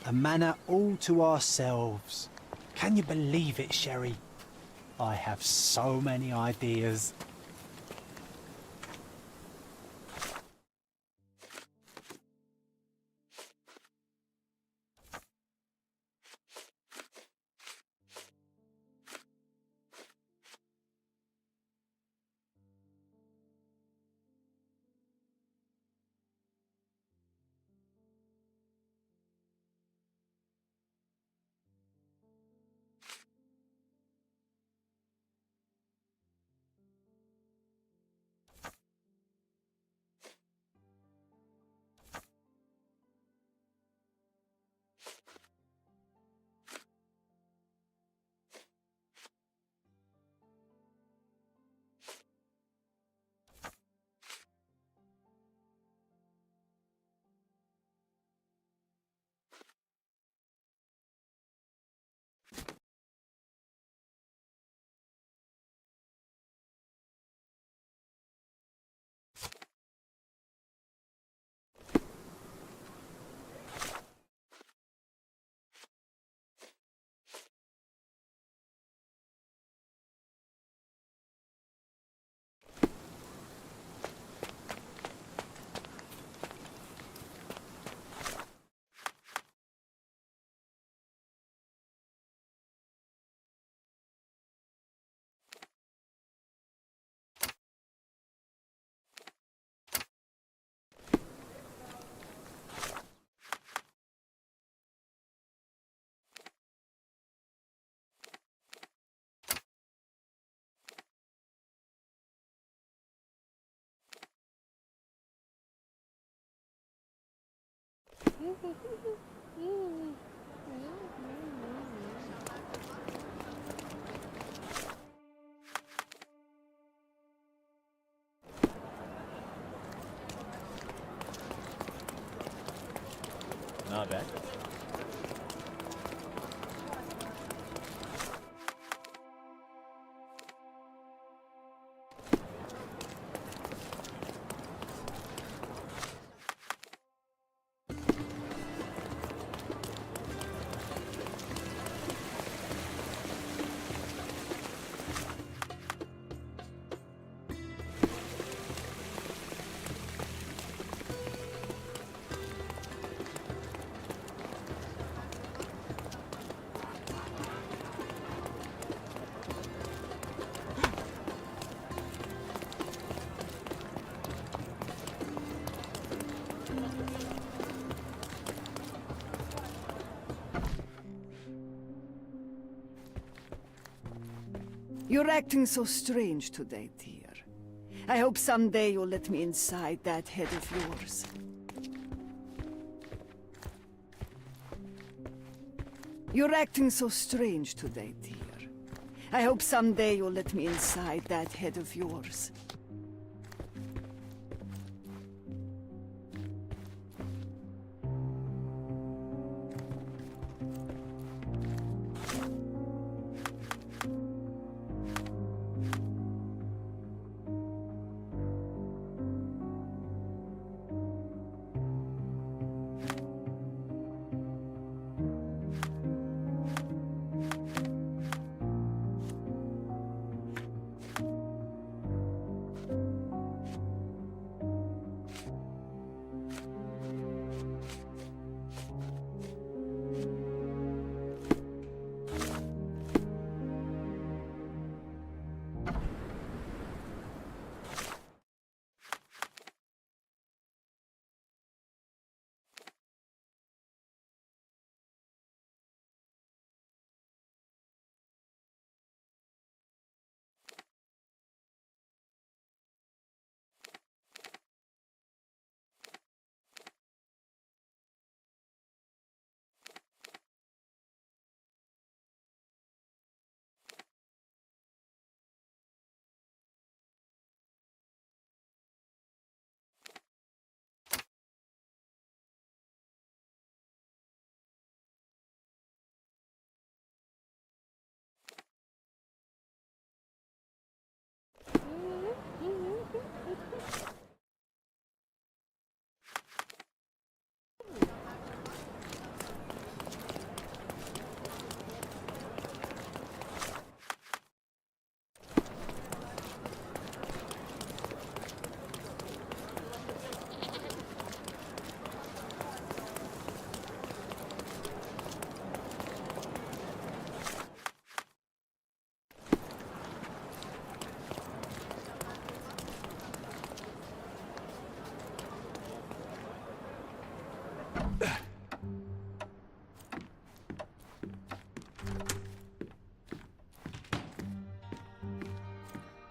A manor all to ourselves. Can you believe it, Sherry? I have so many ideas. Not bad. You're acting so strange today, dear. I hope someday you'll let me inside that head of yours. You're acting so strange today, dear. I hope someday you'll let me inside that head of yours.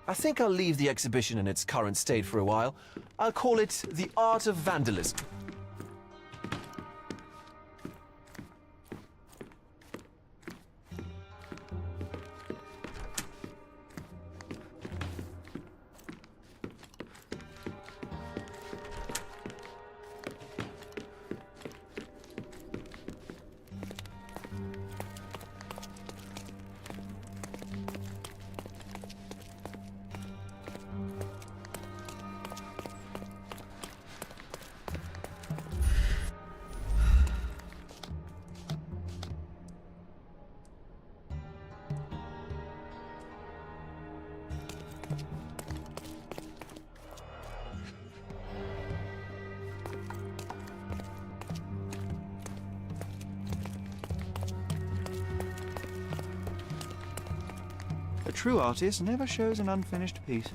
I think I'll leave the exhibition in its current state for a while. I'll call it The Art of Vandalism. A true artist never shows an unfinished piece.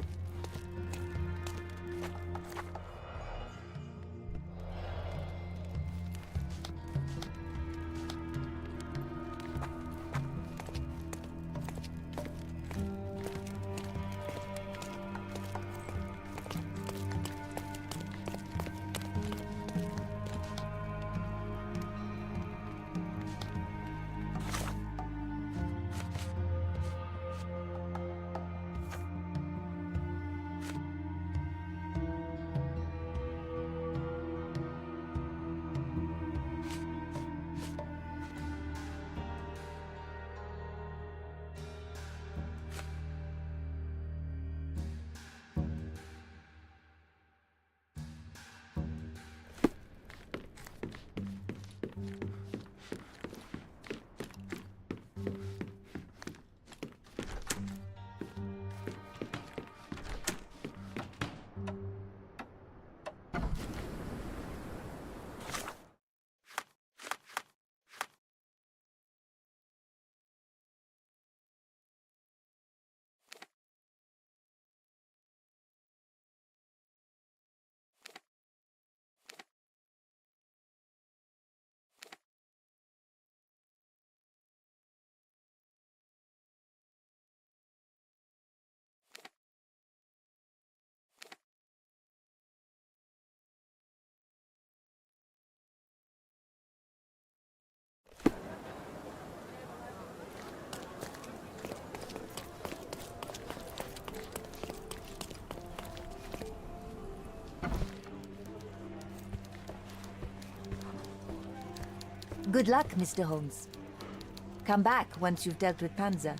Good luck, Mr. Holmes. Come back once you've dealt with Panzer.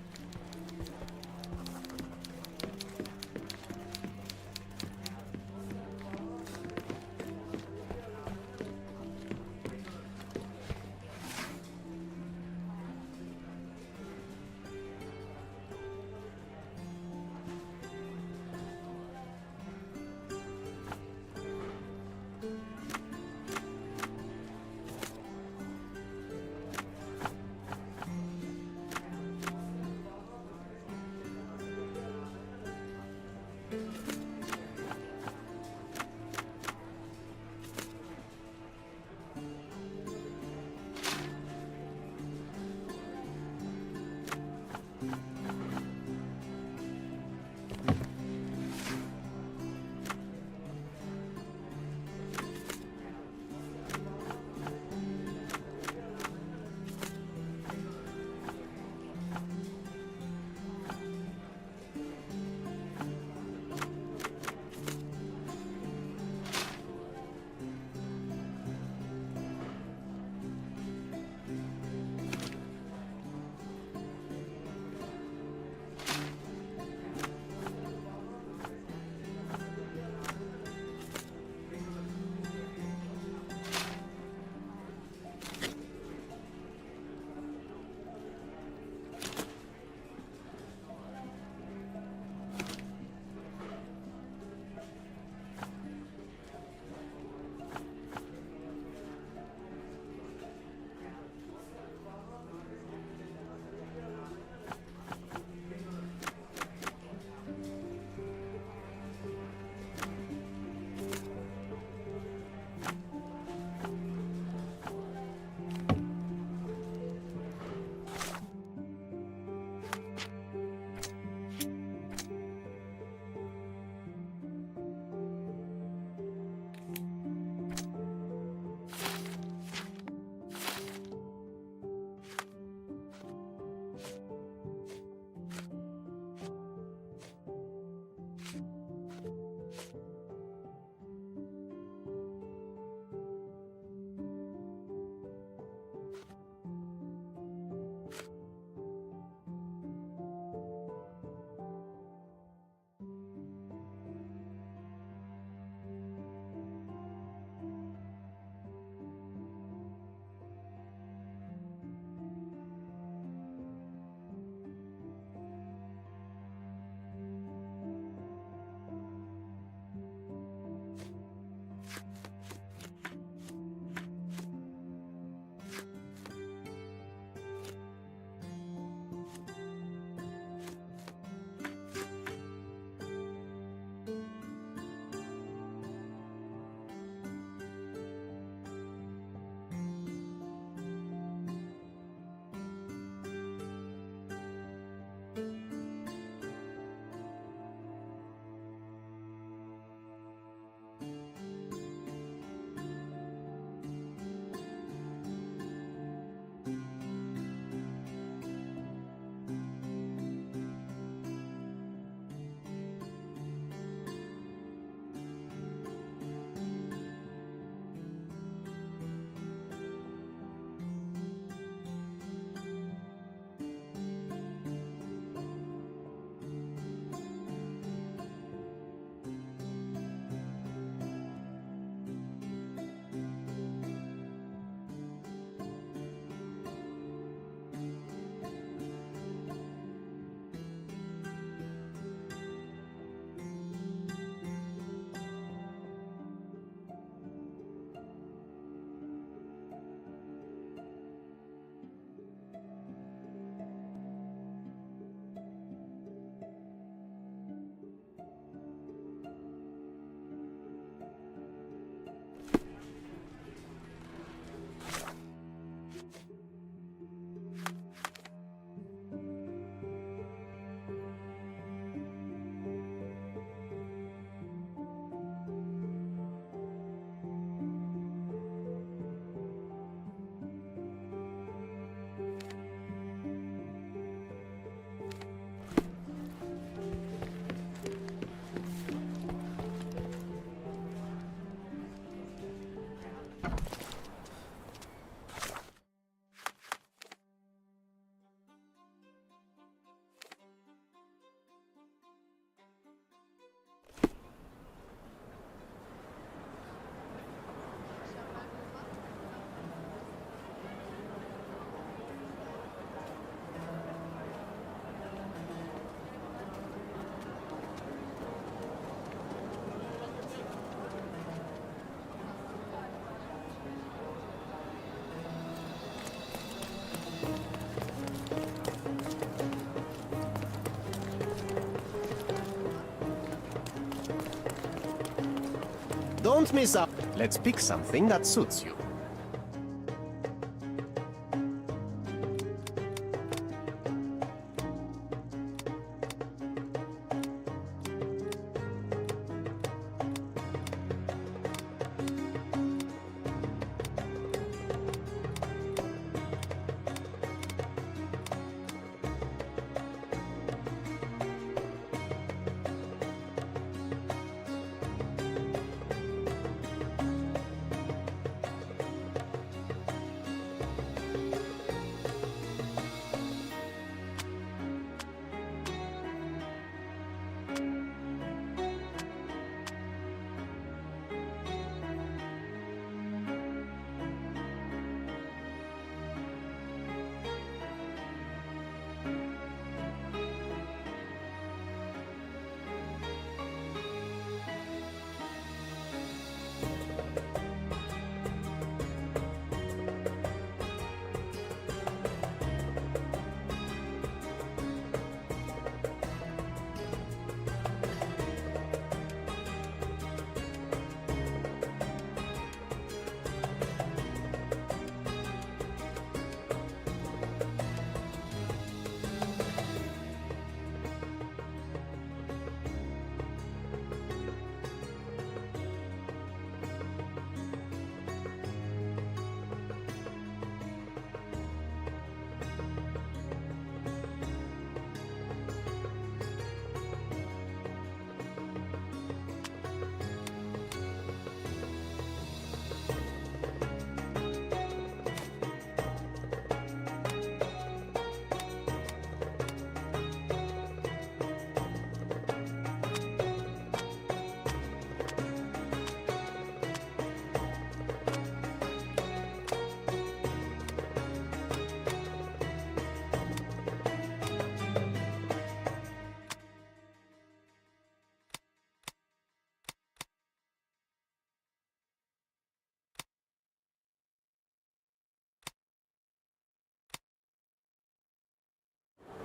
Don't miss out. Let's pick something that suits you.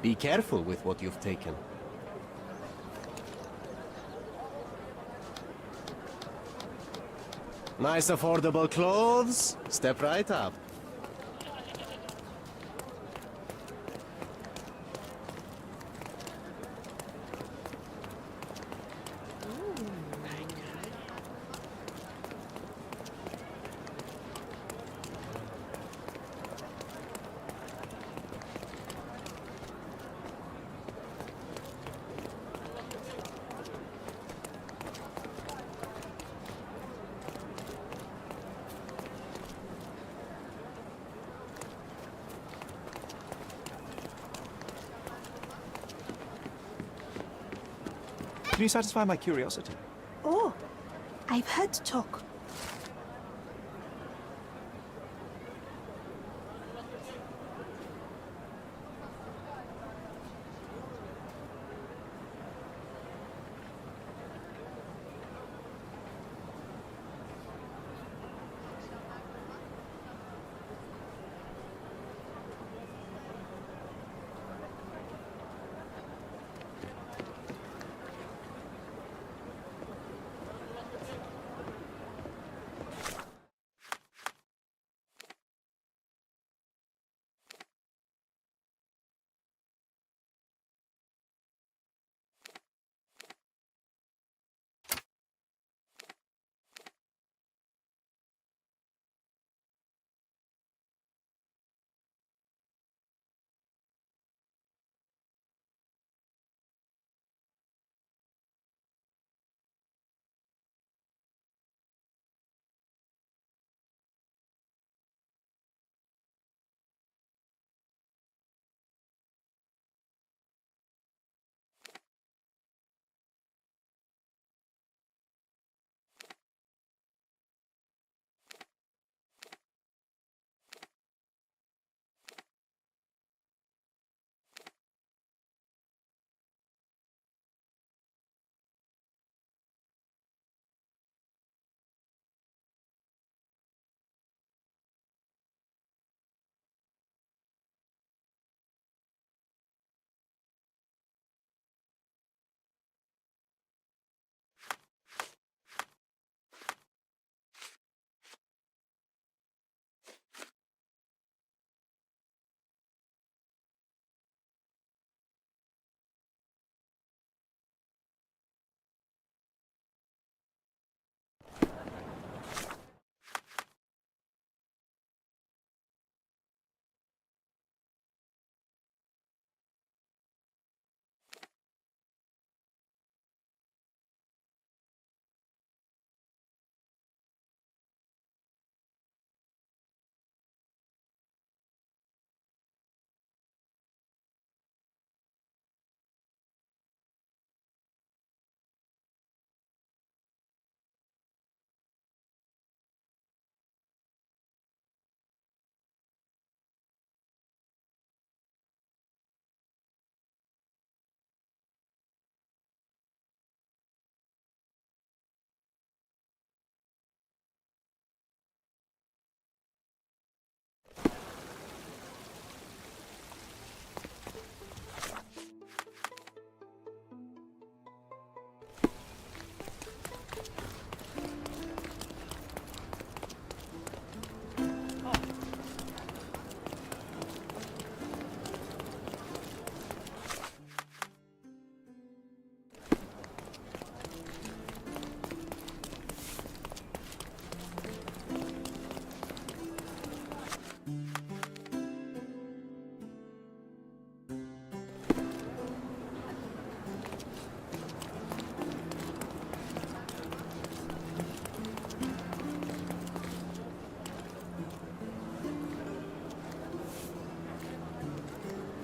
Be careful with what you've taken. Nice affordable clothes. Step right up. Can you satisfy my curiosity? Oh, I've heard talk.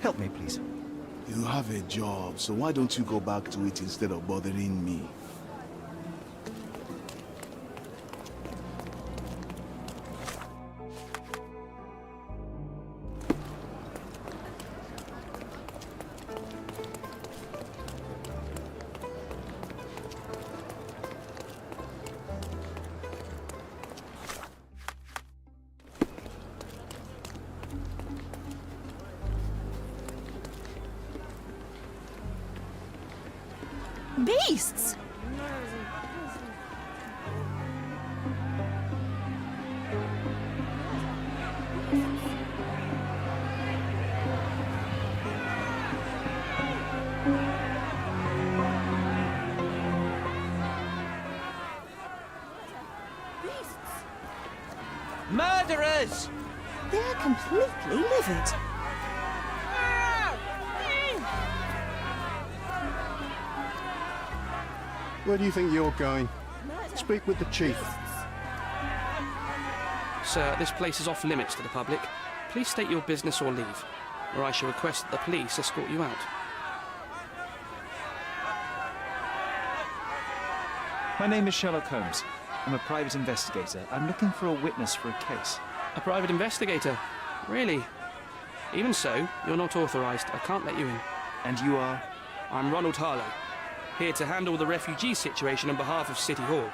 Help me, please. You have a job, so why don't you go back to it instead of bothering me? Beasts! Murderers! They're completely livid. Where do you think you're going? Speak with the chief. Sir, this place is off limits to the public. Please state your business or leave, or I shall request that the police escort you out. My name is Sherlock Holmes. I'm a private investigator. I'm looking for a witness for a case. A private investigator? Really? Even so, you're not authorized. I can't let you in. And you are? I'm Ronald Harlow, here to handle the refugee situation on behalf of City Hall.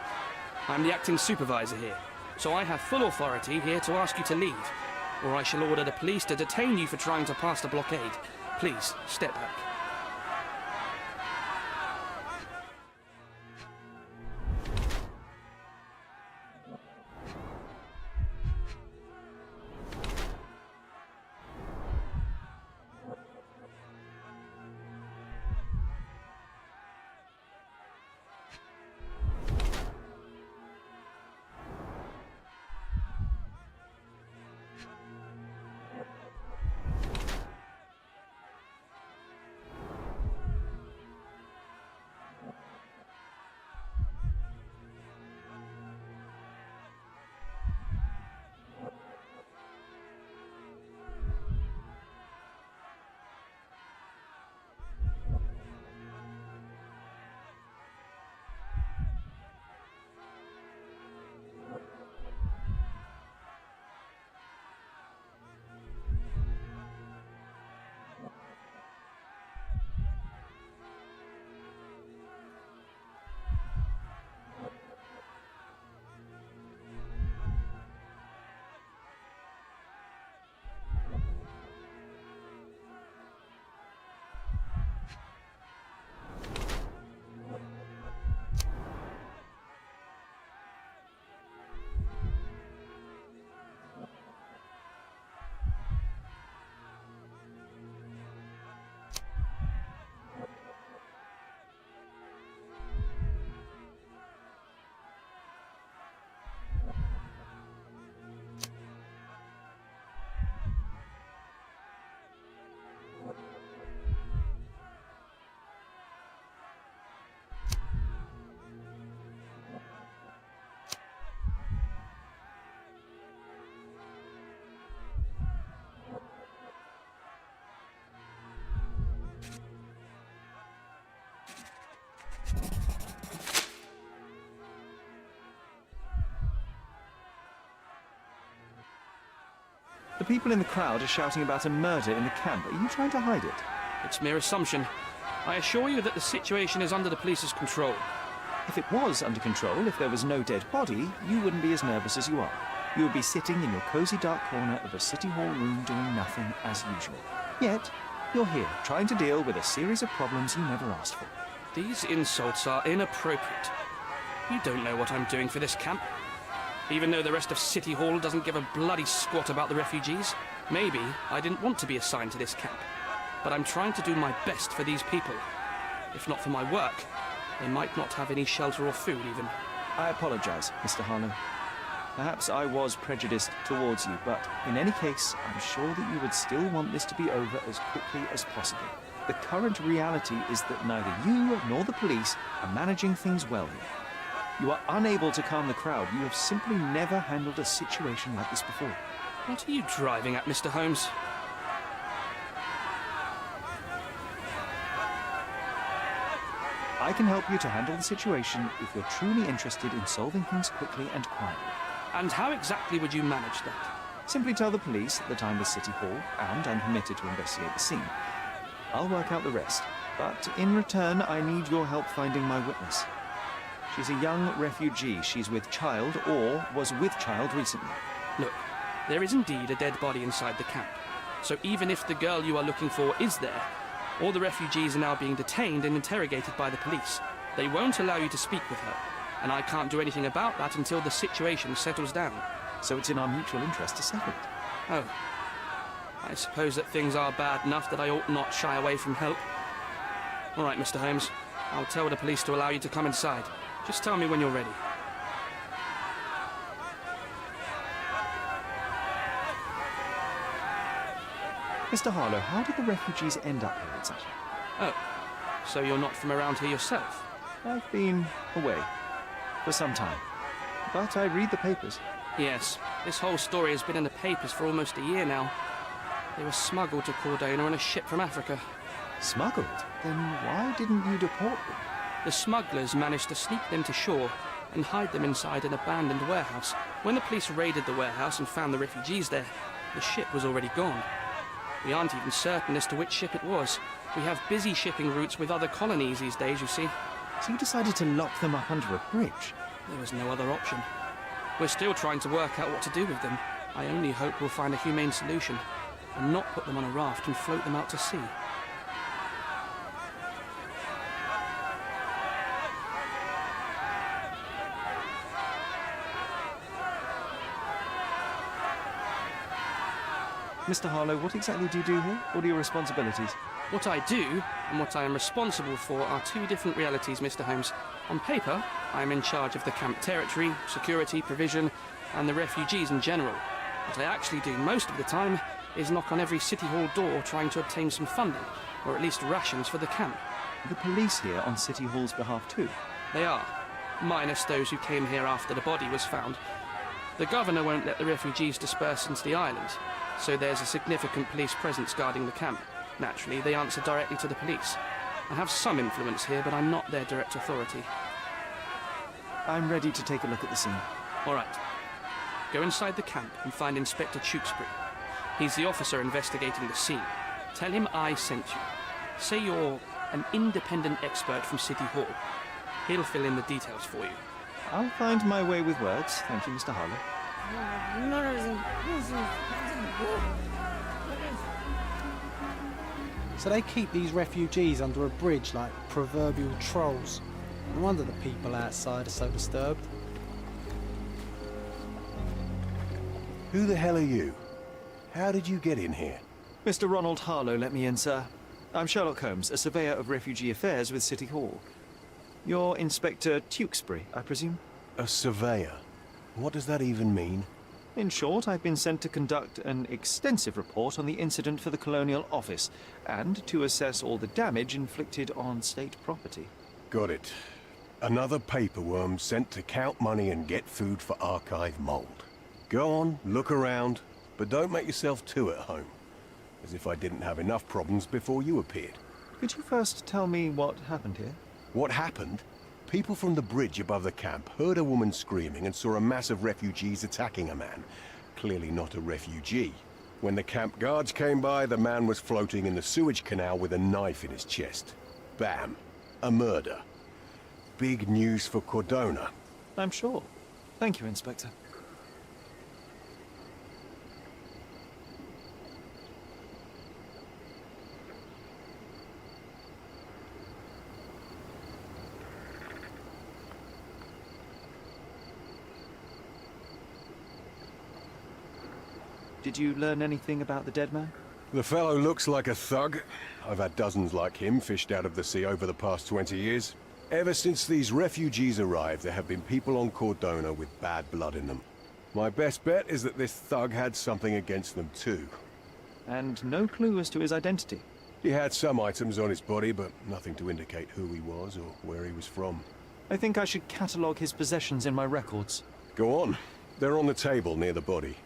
I'm the acting supervisor here, so I have full authority here to ask you to leave, or I shall order the police to detain you for trying to pass the blockade. Please, step back. The people in the crowd are shouting about a murder in the camp. Are you trying to hide it? It's mere assumption. I assure you that the situation is under the police's control. If it was under control, if there was no dead body, you wouldn't be as nervous as you are. You would be sitting in your cozy dark corner of a City Hall room doing nothing as usual. Yet, you're here, trying to deal with a series of problems you never asked for. These insults are inappropriate. You don't know what I'm doing for this camp. Even though the rest of City Hall doesn't give a bloody squat about the refugees. Maybe I didn't want to be assigned to this camp. But I'm trying to do my best for these people. If not for my work, they might not have any shelter or food even. I apologize, Mr. Harlow. Perhaps I was prejudiced towards you, but in any case, I'm sure that you would still want this to be over as quickly as possible. The current reality is that neither you nor the police are managing things well here. You are unable to calm the crowd. You have simply never handled a situation like this before. What are you driving at, Mr. Holmes? I can help you to handle the situation if you're truly interested in solving things quickly and quietly. And how exactly would you manage that? Simply tell the police that I'm with City Hall and I'm permitted to investigate the scene. I'll work out the rest, but in return I need your help finding my witness. She's a young refugee. She's with child or was with child recently. Look, there is indeed a dead body inside the camp. So even if the girl you are looking for is there, all the refugees are now being detained and interrogated by the police. They won't allow you to speak with her, and I can't do anything about that until the situation settles down. So it's in our mutual interest to settle it. Oh. I suppose that things are bad enough that I ought not shy away from help. All right, Mr. Holmes. I'll tell the police to allow you to come inside. Just tell me when you're ready. Mr. Harlow, how did the refugees end up here exactly? Oh, so you're not from around here yourself? I've been away for some time, but I read the papers. Yes, this whole story has been in the papers for almost a year now. They were smuggled to Cordona on a ship from Africa. Smuggled? Then why didn't you deport them? The smugglers managed to sneak them to shore and hide them inside an abandoned warehouse. When the police raided the warehouse and found the refugees there, the ship was already gone. We aren't even certain as to which ship it was. We have busy shipping routes with other colonies these days, you see. So you decided to lock them up under a bridge? There was no other option. We're still trying to work out what to do with them. I only hope we'll find a humane solution and not put them on a raft and float them out to sea. Mr. Harlow, what exactly do you do here? What are your responsibilities? What I do and what I am responsible for are two different realities, Mr. Holmes. On paper, I am in charge of the camp territory, security, provision, and the refugees in general. What I actually do most of the time is knock on every City Hall door trying to obtain some funding, or at least rations for the camp. The police here on City Hall's behalf too? They are, minus those who came here after the body was found. The governor won't let the refugees disperse into the island, so there's a significant police presence guarding the camp. Naturally, they answer directly to the police. I have some influence here, but I'm not their direct authority. I'm ready to take a look at the scene. All right. Go inside the camp and find Inspector Tewkesbury. He's the officer investigating the scene. Tell him I sent you. Say you're an independent expert from City Hall. He'll fill in the details for you. I'll find my way with words. Thank you, Mr. Harlow. So they keep these refugees under a bridge like proverbial trolls. No wonder the people outside are so disturbed. Who the hell are you? How did you get in here? Mr. Ronald Harlow let me in, sir. I'm Sherlock Holmes, a surveyor of refugee affairs with City Hall. You're Inspector Tewkesbury, I presume? A surveyor? What does that even mean? In short, I've been sent to conduct an extensive report on the incident for the Colonial Office and to assess all the damage inflicted on state property. Got it. Another paperworm sent to count money and get food for archive mold. Go on, look around, but don't make yourself too at home. As if I didn't have enough problems before you appeared. Could you first tell me what happened here? What happened? People from the bridge above the camp heard a woman screaming and saw a mass of refugees attacking a man. Clearly not a refugee. When the camp guards came by, the man was floating in the sewage canal with a knife in his chest. Bam. A murder. Big news for Cordona. I'm sure. Thank you, Inspector. Did you learn anything about the dead man? The fellow looks like a thug. I've had dozens like him fished out of the sea over the past 20 years. Ever since these refugees arrived, there have been people on Cordona with bad blood in them. My best bet is that this thug had something against them too. And no clue as to his identity? He had some items on his body, but nothing to indicate who he was or where he was from. I think I should catalogue his possessions in my records. Go on. They're on the table near the body.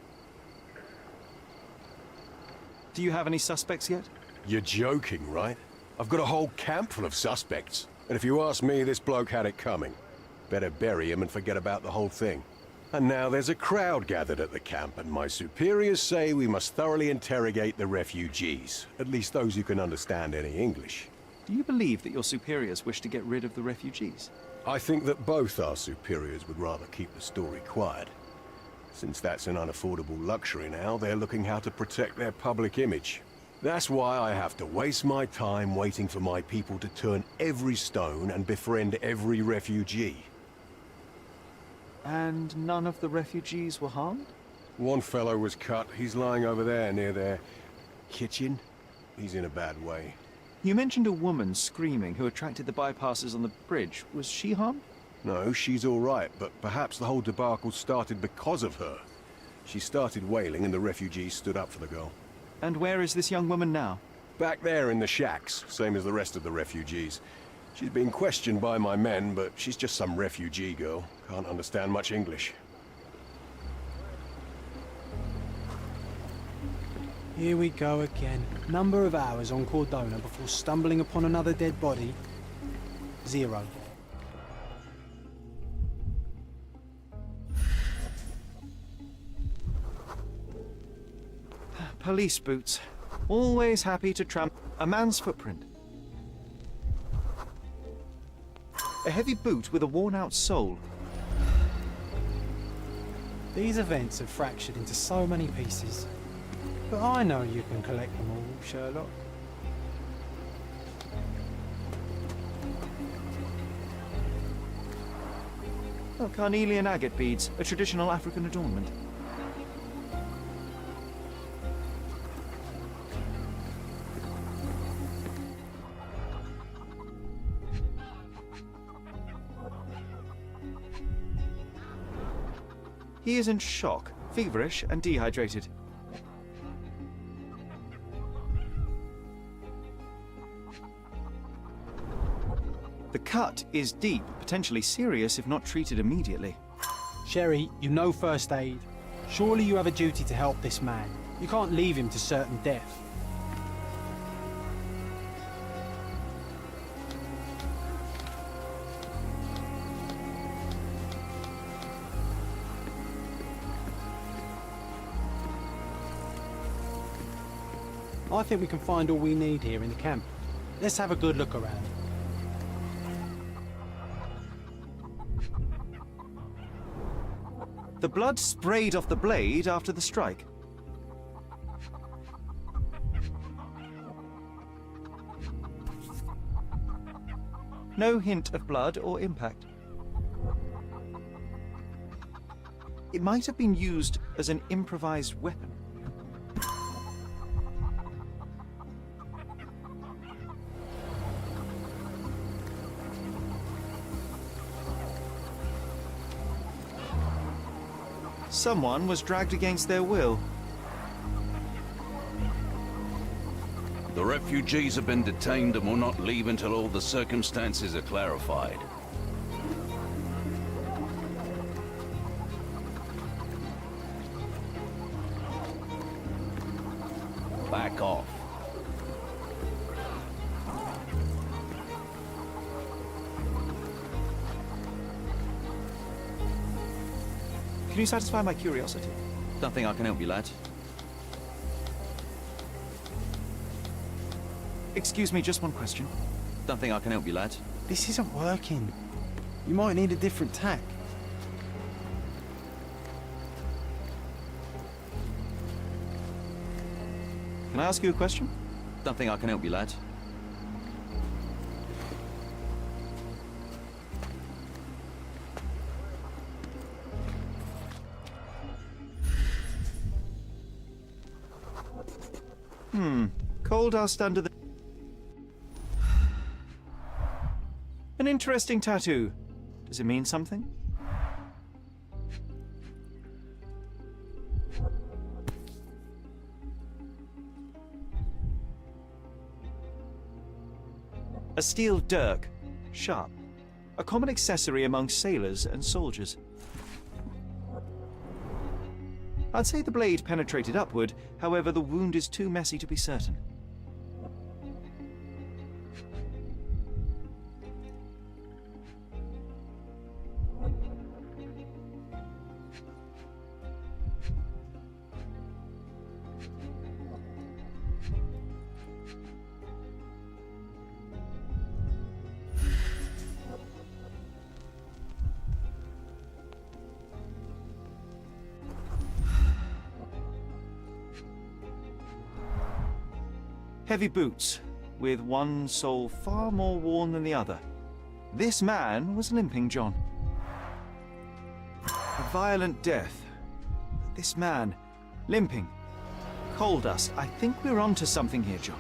Do you have any suspects yet? You're joking, right? I've got a whole camp full of suspects. And if you ask me, this bloke had it coming. Better bury him and forget about the whole thing. And now there's a crowd gathered at the camp, and my superiors say we must thoroughly interrogate the refugees. At least those who can understand any English. Do you believe that your superiors wish to get rid of the refugees? I think that both our superiors would rather keep the story quiet. Since that's an unaffordable luxury now, they're looking how to protect their public image. That's why I have to waste my time waiting for my people to turn every stone and befriend every refugee. And none of the refugees were harmed? One fellow was cut. He's lying over there near their kitchen. He's in a bad way. You mentioned a woman screaming who attracted the bypassers on the bridge. Was she harmed? No, she's all right, but perhaps the whole debacle started because of her. She started wailing and the refugees stood up for the girl. And where is this young woman now? Back there in the shacks, same as the rest of the refugees. She's been questioned by my men, but she's just some refugee girl. Can't understand much English. Here we go again. Number of hours on Cordona before stumbling upon another dead body. 0. Police boots. Always happy to tramp a man's footprint. A heavy boot with a worn-out sole. These events have fractured into so many pieces. But I know you can collect them all, Sherlock. Oh, carnelian agate beads, a traditional African adornment. He is in shock, feverish and dehydrated. The cut is deep, potentially serious if not treated immediately. Sherry, you know first aid. Surely you have a duty to help this man. You can't leave him to certain death. I think we can find all we need here in the camp. Let's have a good look around. The blood sprayed off the blade after the strike. No hint of blood or impact. It might have been used as an improvised weapon. Someone was dragged against their will. The refugees have been detained and will not leave until all the circumstances are clarified. Back off. Can you satisfy my curiosity? Don't think I can help you, lad. Excuse me, just one question. Don't think I can help you, lad. This isn't working. You might need a different tack. Can I ask you a question? Don't think I can help you, lad. Coal dust under the... An interesting tattoo. Does it mean something? A steel dirk, sharp. A common accessory among sailors and soldiers. I'd say the blade penetrated upward, however the wound is too messy to be certain. Heavy boots, with one sole far more worn than the other. This man was limping John. A violent death. This man, limping. Coal dust. I think we're onto something here, John.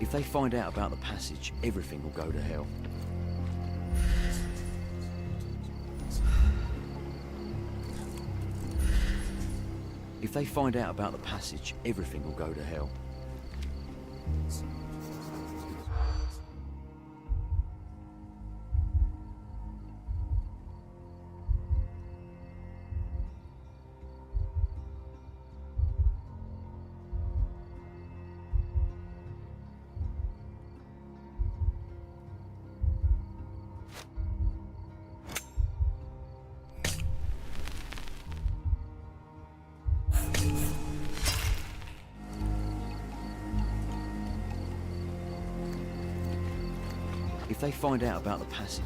If they find out about the passage, everything will go to hell. If they find out about the passage, everything will go to hell. If they find out about the passage...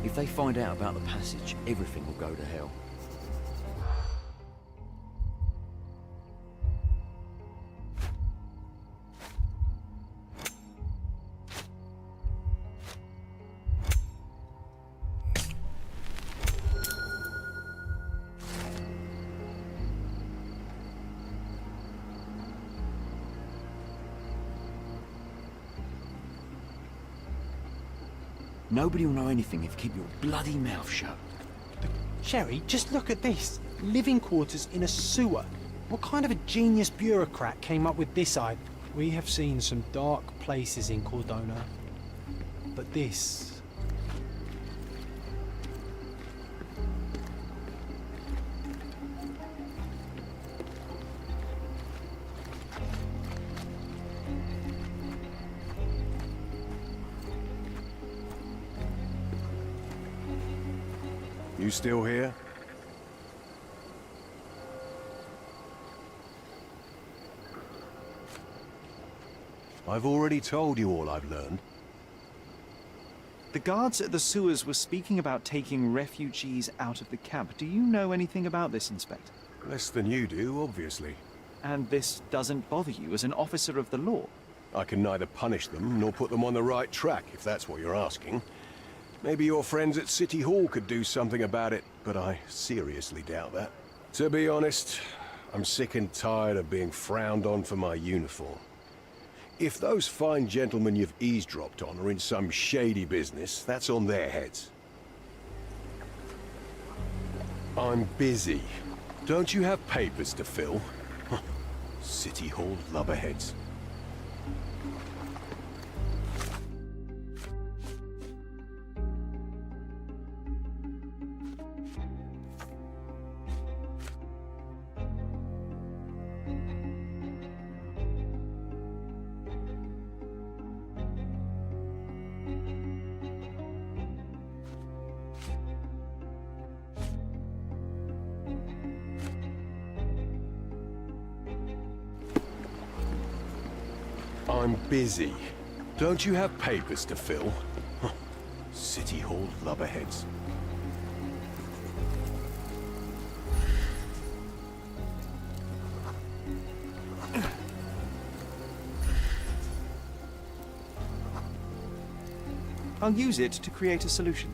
If they find out about the passage, everything will go to hell. Nobody will know anything if you keep your bloody mouth shut. Sherry, just look at this. Living quarters in a sewer. What kind of a genius bureaucrat came up with this idea? We have seen some dark places in Cordona, but this... You still here? I've already told you all I've learned. The guards at the sewers were speaking about taking refugees out of the camp. Do you know anything about this, Inspector? Less than you do, obviously. And this doesn't bother you as an officer of the law? I can neither punish them nor put them on the right track, if that's what you're asking. Maybe your friends at City Hall could do something about it, but I seriously doubt that. To be honest, I'm sick and tired of being frowned on for my uniform. If those fine gentlemen you've eavesdropped on are in some shady business, that's on their heads. I'm busy. Don't you have papers to fill? City Hall lubberheads. I'm busy. Don't you have papers to fill? City Hall lubberheads. I'll use it to create a solution.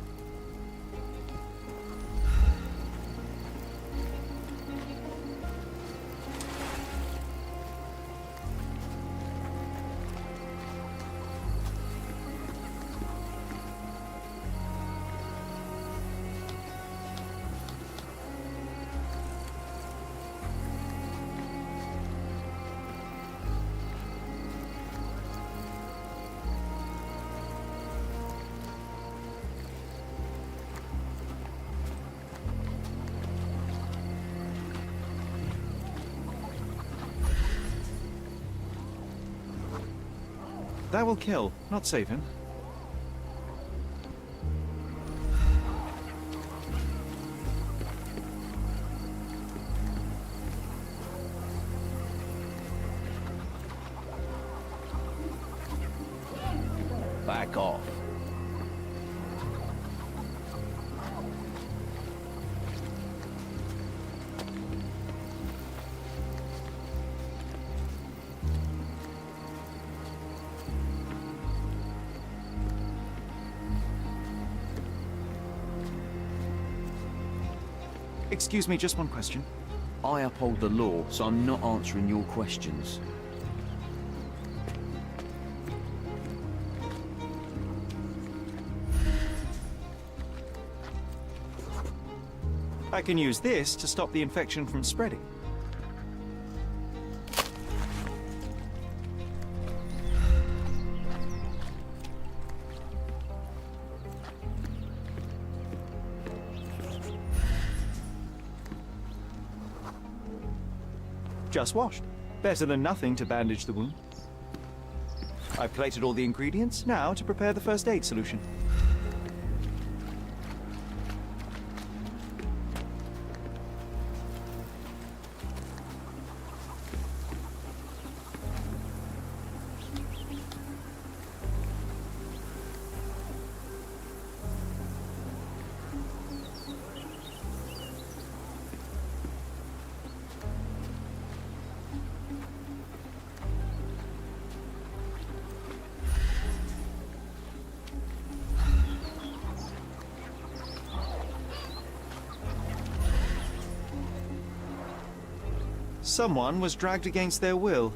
That will kill, not save him. Back off. Excuse me, just one question. I uphold the law, so I'm not answering your questions. I can use this to stop the infection from spreading. Just washed. Better than nothing to bandage the wound. I've plated all the ingredients, now to prepare the first aid solution. Someone was dragged against their will.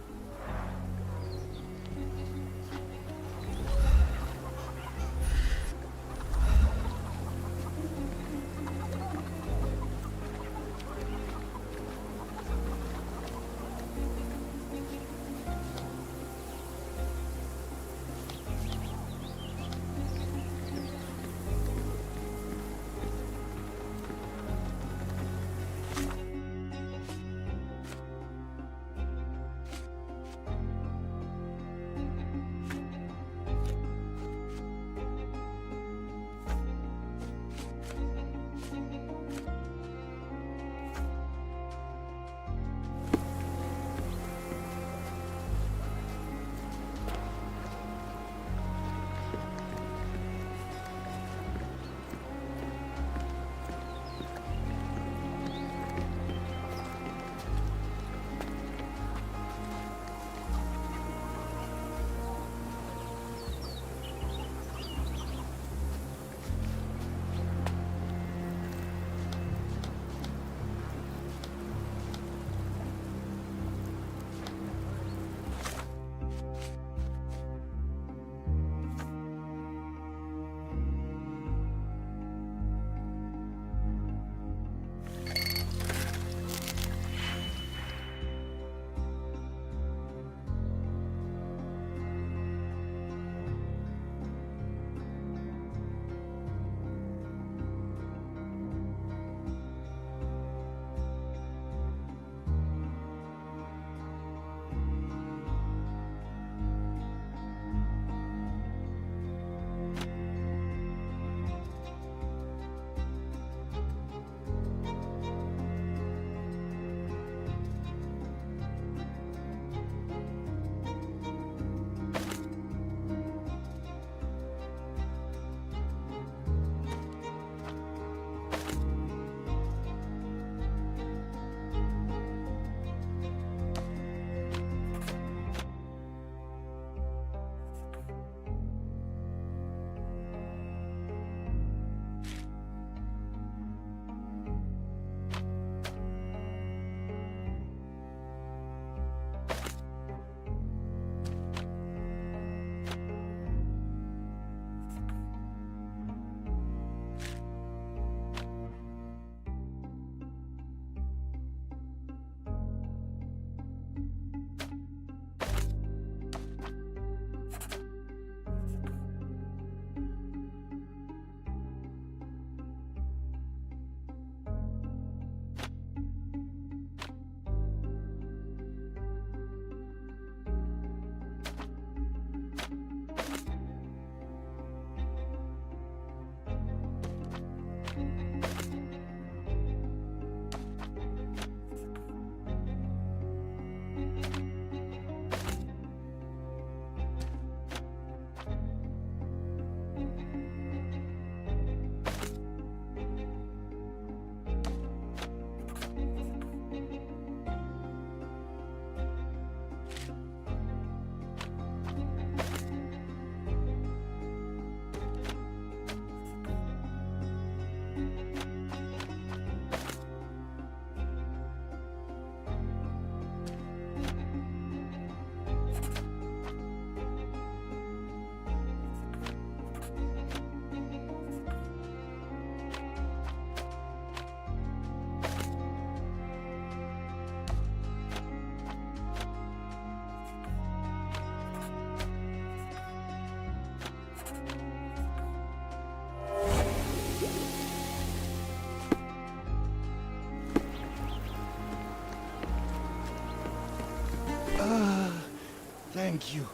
Thank you.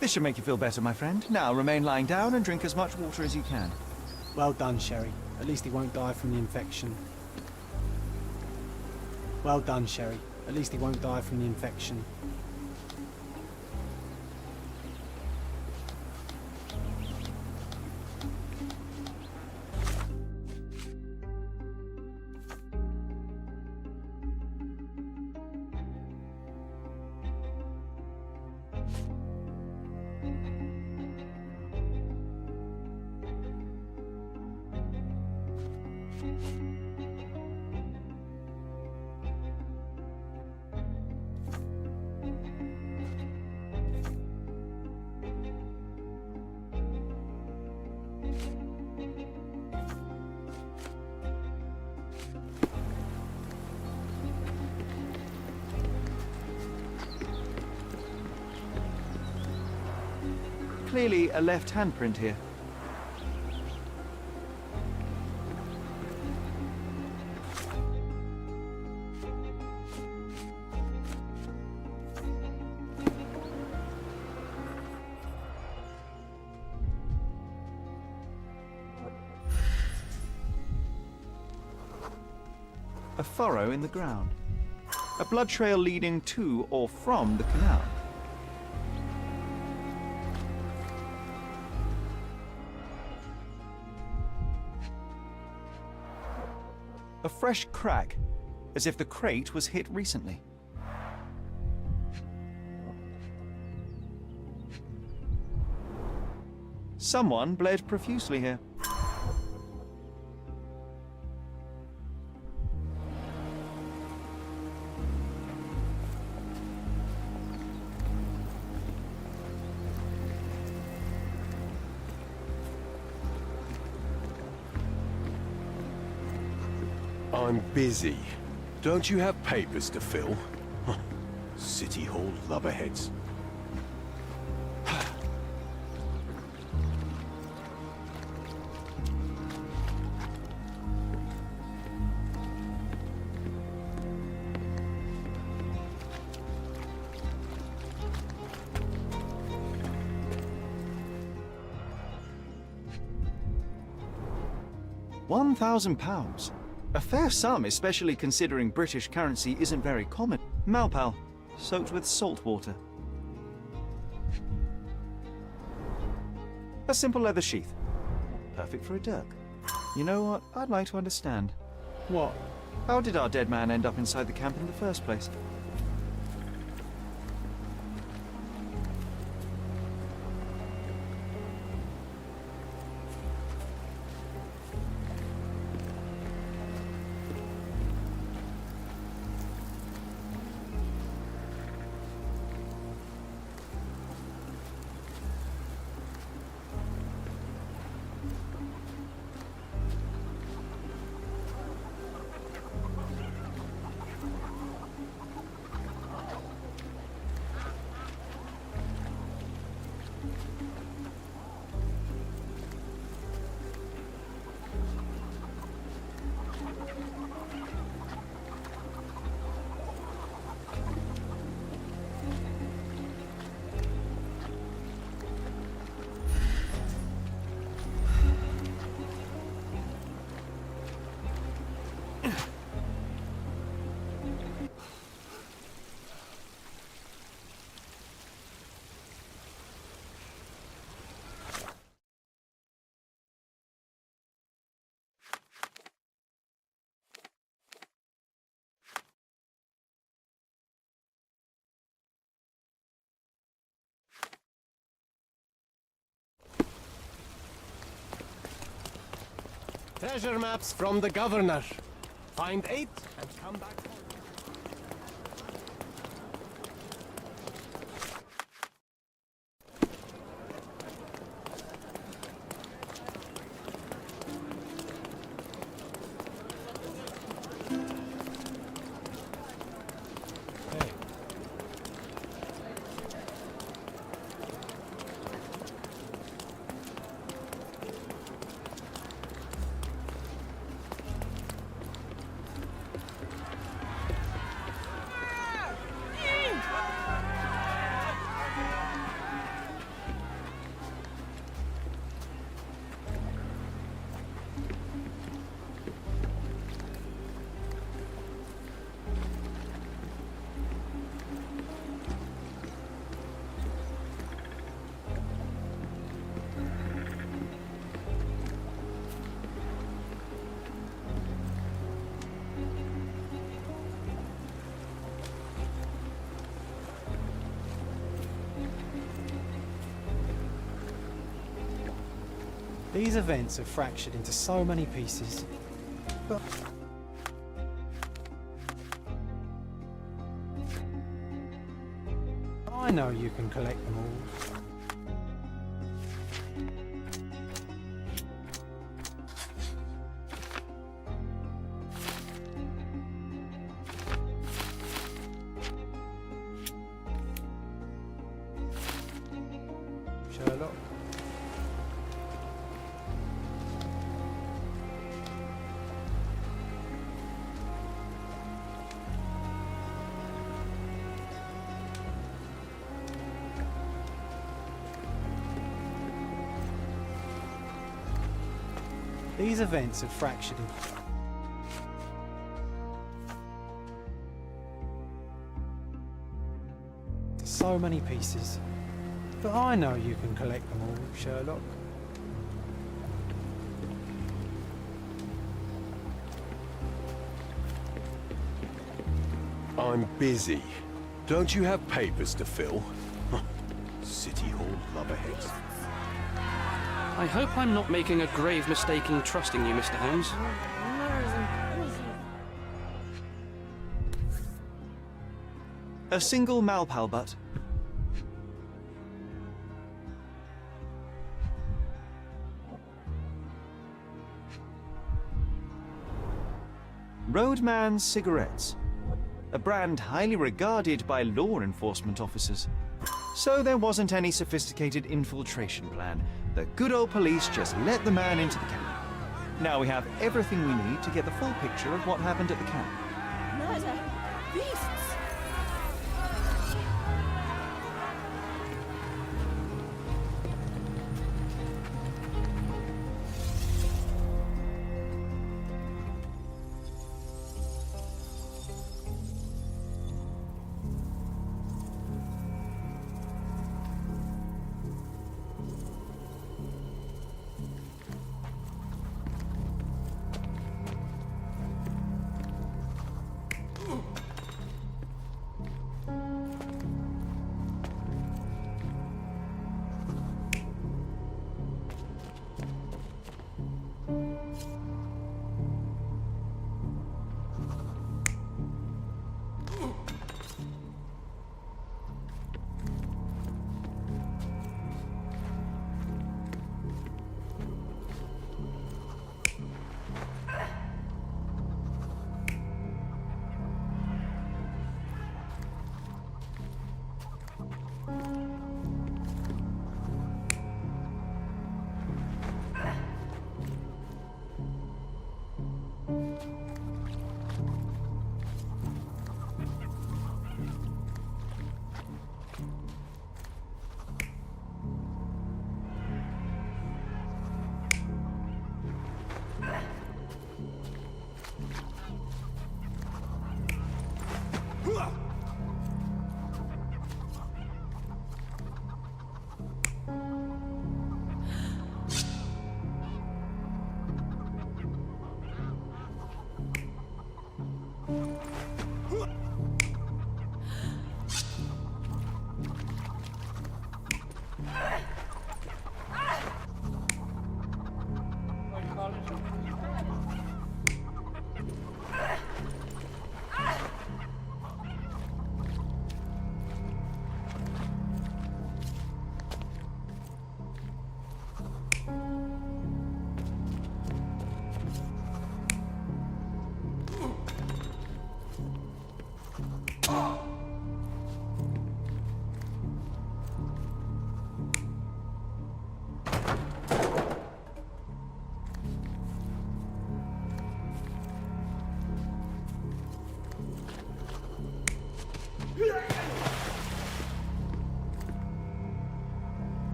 This should make you feel better, my friend. Now remain lying down and drink as much water as you can. Well done, Sherry. At least he won't die from the infection. Well done, Sherry. At least he won't die from the infection. Clearly a left handprint here. A furrow in the ground. A blood trail leading to or from the canal. A fresh crack, as if the crate was hit recently. Someone bled profusely here. I'm busy. Don't you have papers to fill? City Hall lubberheads. £1,000. A fair sum, especially considering British currency isn't very common. Malpal, soaked with salt water. A simple leather sheath. Perfect for a dirk. You know what? I'd like to understand. What? How did our dead man end up inside the camp in the first place? Treasure maps from the governor. Find 8 and come back home. These events have fractured into so many pieces. But I know you can collect them all. Sherlock. These events have fractured into so many pieces. But I know you can collect them all, Sherlock. I'm busy. Don't you have papers to fill? City Hall lubberheads. I hope I'm not making a grave mistake in trusting you, Mr. Holmes. A single Malpal butt. Roadman cigarettes. A brand highly regarded by law enforcement officers. So there wasn't any sophisticated infiltration plan. The good old police just let the man into the camp. Now we have everything we need to get the full picture of what happened at the camp. Murder. Beasts.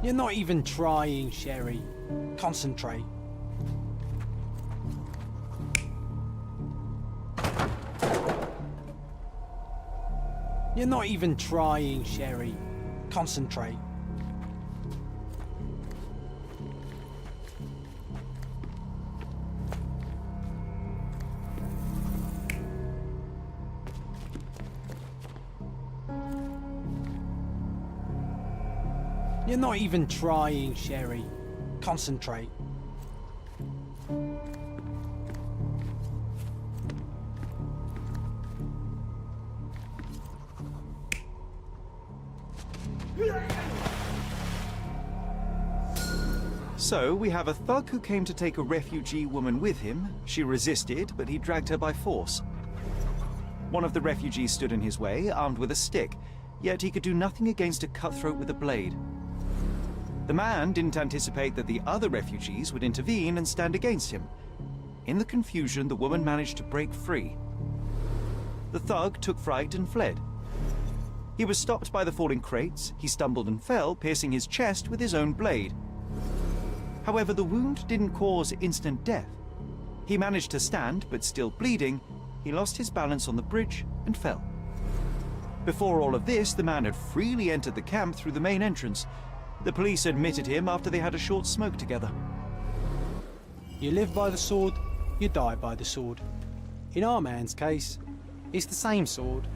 You're not even trying, Sherry. Concentrate. You're not even trying, Sherry. Concentrate. You're not even trying, Sherry. Concentrate. So, we have a thug who came to take a refugee woman with him. She resisted, but he dragged her by force. One of the refugees stood in his way, armed with a stick, yet he could do nothing against a cutthroat with a blade. The man didn't anticipate that the other refugees would intervene and stand against him. In the confusion, the woman managed to break free. The thug took fright and fled. He was stopped by the falling crates. He stumbled and fell, piercing his chest with his own blade. However, the wound didn't cause instant death. He managed to stand, but still bleeding, he lost his balance on the bridge and fell. Before all of this, the man had freely entered the camp through the main entrance. The police admitted him after they had a short smoke together. You live by the sword, you die by the sword. In our man's case, it's the same sword.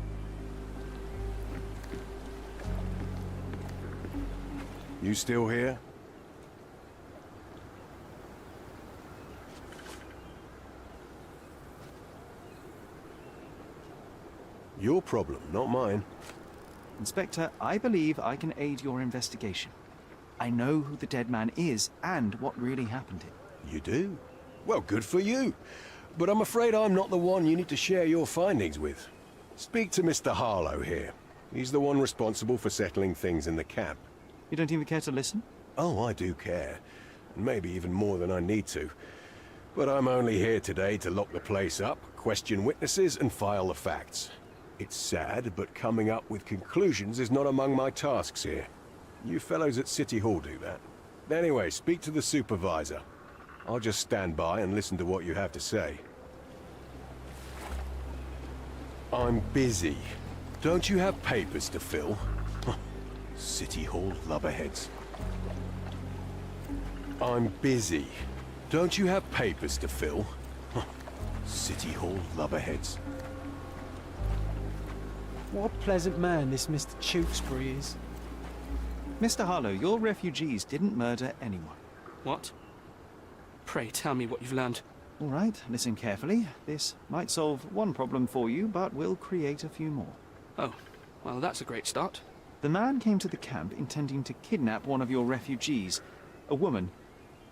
You still here? Your problem, not mine. Inspector, I believe I can aid your investigation. I know who the dead man is and what really happened here. You do? Well, good for you. But I'm afraid I'm not the one you need to share your findings with. Speak to Mr. Harlow here. He's the one responsible for settling things in the camp. You don't even care to listen? Oh, I do care. And maybe even more than I need to. But I'm only here today to lock the place up, question witnesses, and file the facts. It's sad, but coming up with conclusions is not among my tasks here. You fellows at City Hall do that. Anyway, speak to the supervisor. I'll just stand by and listen to what you have to say. I'm busy. Don't you have papers to fill? City Hall lubberheads. I'm busy. Don't you have papers to fill? City Hall lubberheads. What a pleasant man this Mr. Tewkesbury is. Mr. Harlow, your refugees didn't murder anyone. What? Pray tell me what you've learned. All right, listen carefully. This might solve one problem for you, but will create a few more. Oh, well, that's a great start. The man came to the camp intending to kidnap one of your refugees, a woman.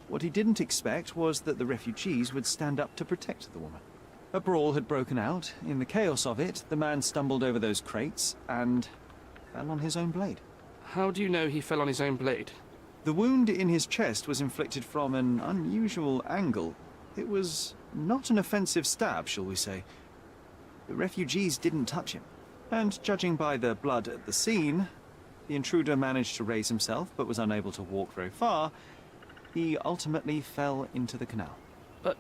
What he didn't expect was that the refugees would stand up to protect the woman. A brawl had broken out. In the chaos of it, the man stumbled over those crates and fell on his own blade. How do you know he fell on his own blade? The wound in his chest was inflicted from an unusual angle. It was not an offensive stab, shall we say. The refugees didn't touch him. And judging by the blood at the scene, the intruder managed to raise himself but was unable to walk very far. He ultimately fell into the canal. But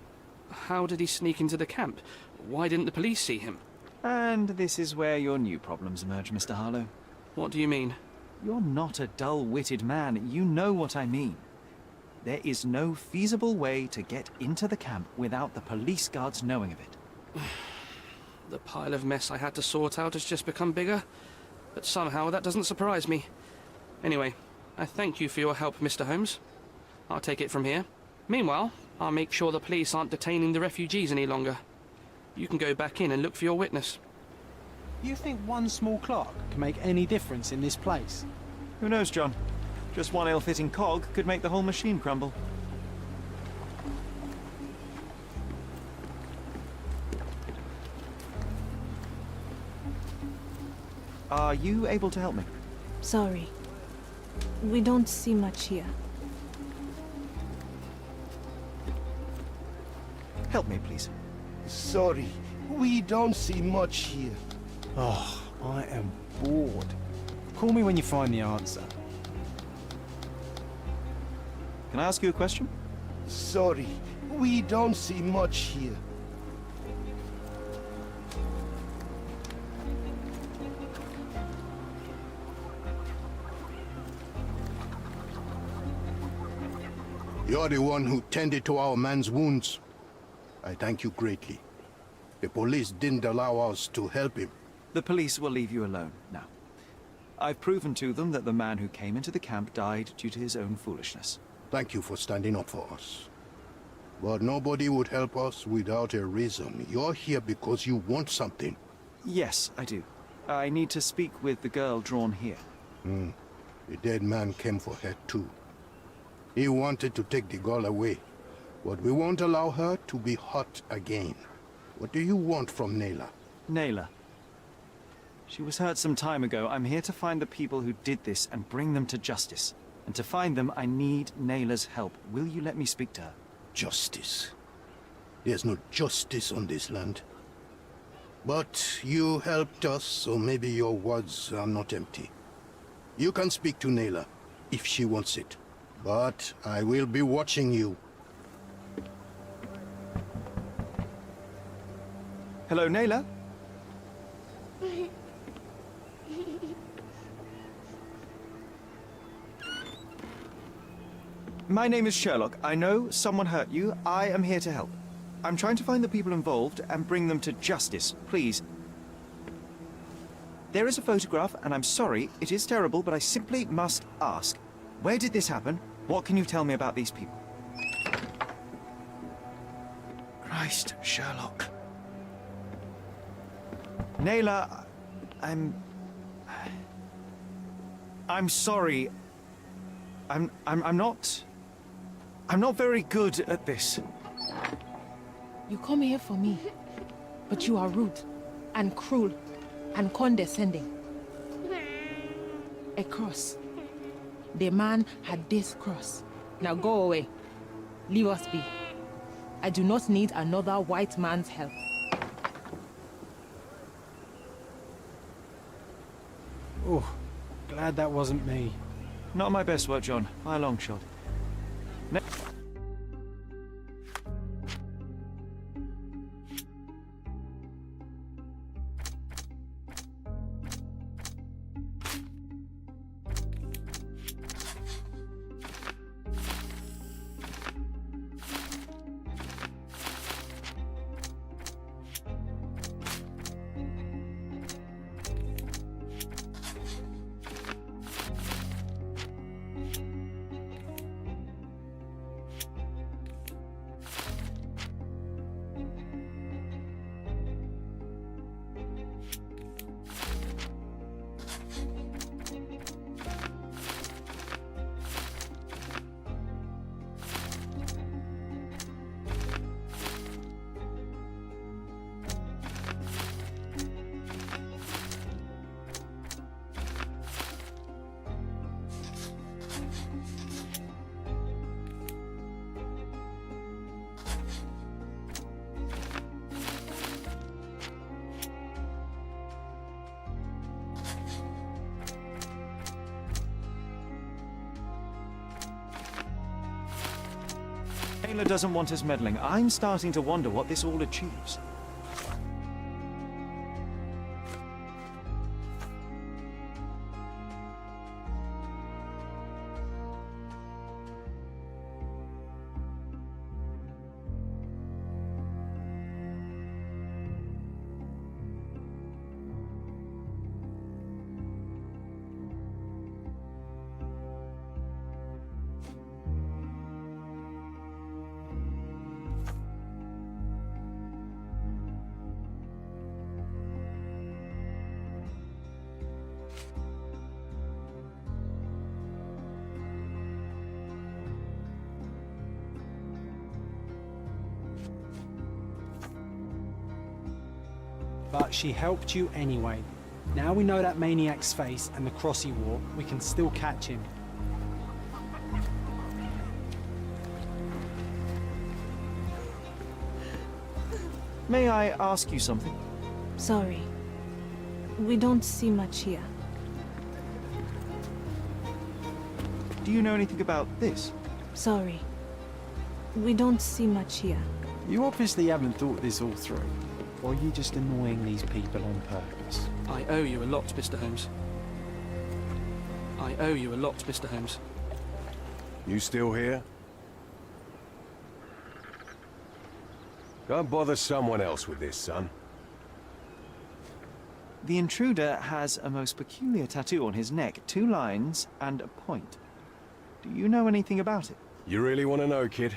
how did he sneak into the camp? Why didn't the police see him? And this is where your new problems emerge, Mr. Harlow. What do you mean? You're not a dull-witted man. You know what I mean. There is no feasible way to get into the camp without the police guards knowing of it. The pile of mess I had to sort out has just become bigger, but somehow that doesn't surprise me. Anyway, I thank you for your help, Mr. Holmes. I'll take it from here. Meanwhile, I'll make sure the police aren't detaining the refugees any longer. You can go back in and look for your witness. You think one small clock can make any difference in this place? Who knows, John? Just one ill-fitting cog could make the whole machine crumble. Are you able to help me? Sorry. We don't see much here. Help me, please. Sorry, we don't see much here. Oh, I am bored. Call me when you find the answer. Can I ask you a question? Sorry, we don't see much here. You're the one who tended to our man's wounds. I thank you greatly. The police didn't allow us to help him. The police will leave you alone now. I've proven to them that the man who came into the camp died due to his own foolishness. Thank you for standing up for us. But nobody would help us without a reason. You're here because you want something. Yes, I do. I need to speak with the girl drawn here. The dead man came for her too. He wanted to take the girl away, but we won't allow her to be hurt again. What do you want from Nayla? Nayla. She was hurt some time ago. I'm here to find the people who did this and bring them to justice. And to find them, I need Nayla's help. Will you let me speak to her? Justice. There's no justice on this land. But you helped us, so maybe your words are not empty. You can speak to Nayla, if she wants it. But I will be watching you. Hello, Nayla? My name is Sherlock. I know someone hurt you. I am here to help. I'm trying to find the people involved and bring them to justice. Please. There is a photograph, and I'm sorry, it is terrible, but I simply must ask. Where did this happen? What can you tell me about these people? Christ, Sherlock. Nayla, I'm sorry. I'm not very good at this. You come here for me, but you are rude and cruel and condescending. A cross. The man had this cross. Now go away. Leave us be. I do not need another white man's help. Oh, glad that wasn't me. Not my best work, John. By a long shot. Taylor doesn't want us meddling. I'm starting to wonder what this all achieves. But she helped you anyway. Now we know that maniac's face and the cross he wore, we can still catch him. May I ask you something? Sorry. We don't see much here. Do you know anything about this? Sorry. We don't see much here. You obviously haven't thought this all through. Or are you just annoying these people on purpose? I owe you a lot, Mr. Holmes. I owe you a lot, Mr. Holmes. You still here? Go and bother someone else with this, son. The intruder has a most peculiar tattoo on his neck, 2 lines and a point. Do you know anything about it? You really want to know, kid?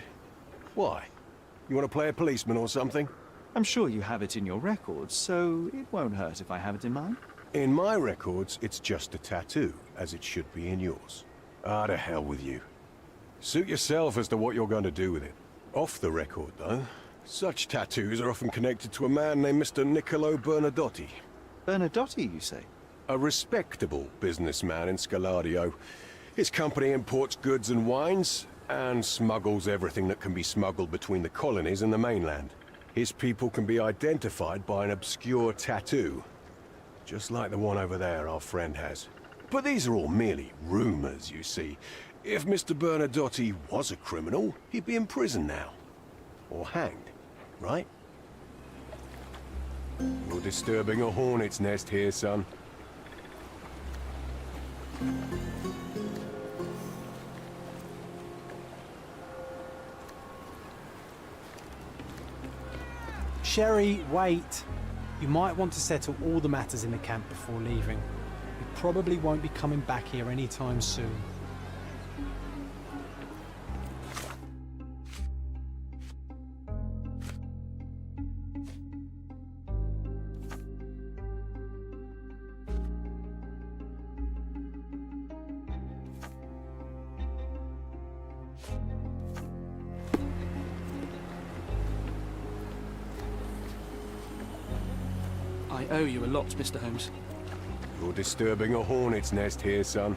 Why? You want to play a policeman or something? I'm sure you have it in your records, so it won't hurt if I have it in mine. In my records, it's just a tattoo, as it should be in yours. Ah, to hell with you. Suit yourself as to what you're going to do with it. Off the record, though, such tattoos are often connected to a man named Mr. Niccolo Bernadotti. Bernadotti, you say? A respectable businessman in Scaladio. His company imports goods and wines, and smuggles everything that can be smuggled between the colonies and the mainland. His people can be identified by an obscure tattoo, just like the one over there our friend has. But these are all merely rumors, you see. If Mr. Bernadotti was a criminal, he'd be in prison now. Or hanged, right? You're disturbing a hornet's nest here, son. Sherry, wait. You might want to settle all the matters in the camp before leaving. You probably won't be coming back here anytime soon. I owe you a lot, Mr. Holmes. You're disturbing a hornet's nest here, son.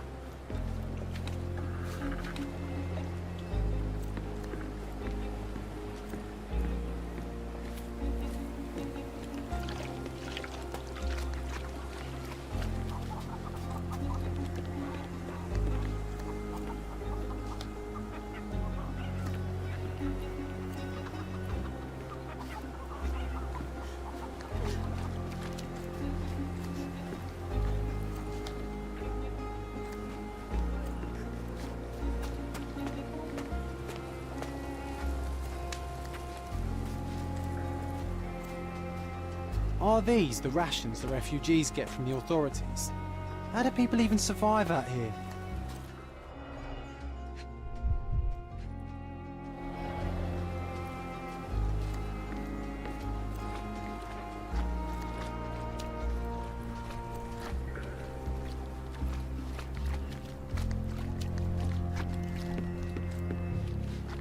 Are these the rations the refugees get from the authorities? How do people even survive out here?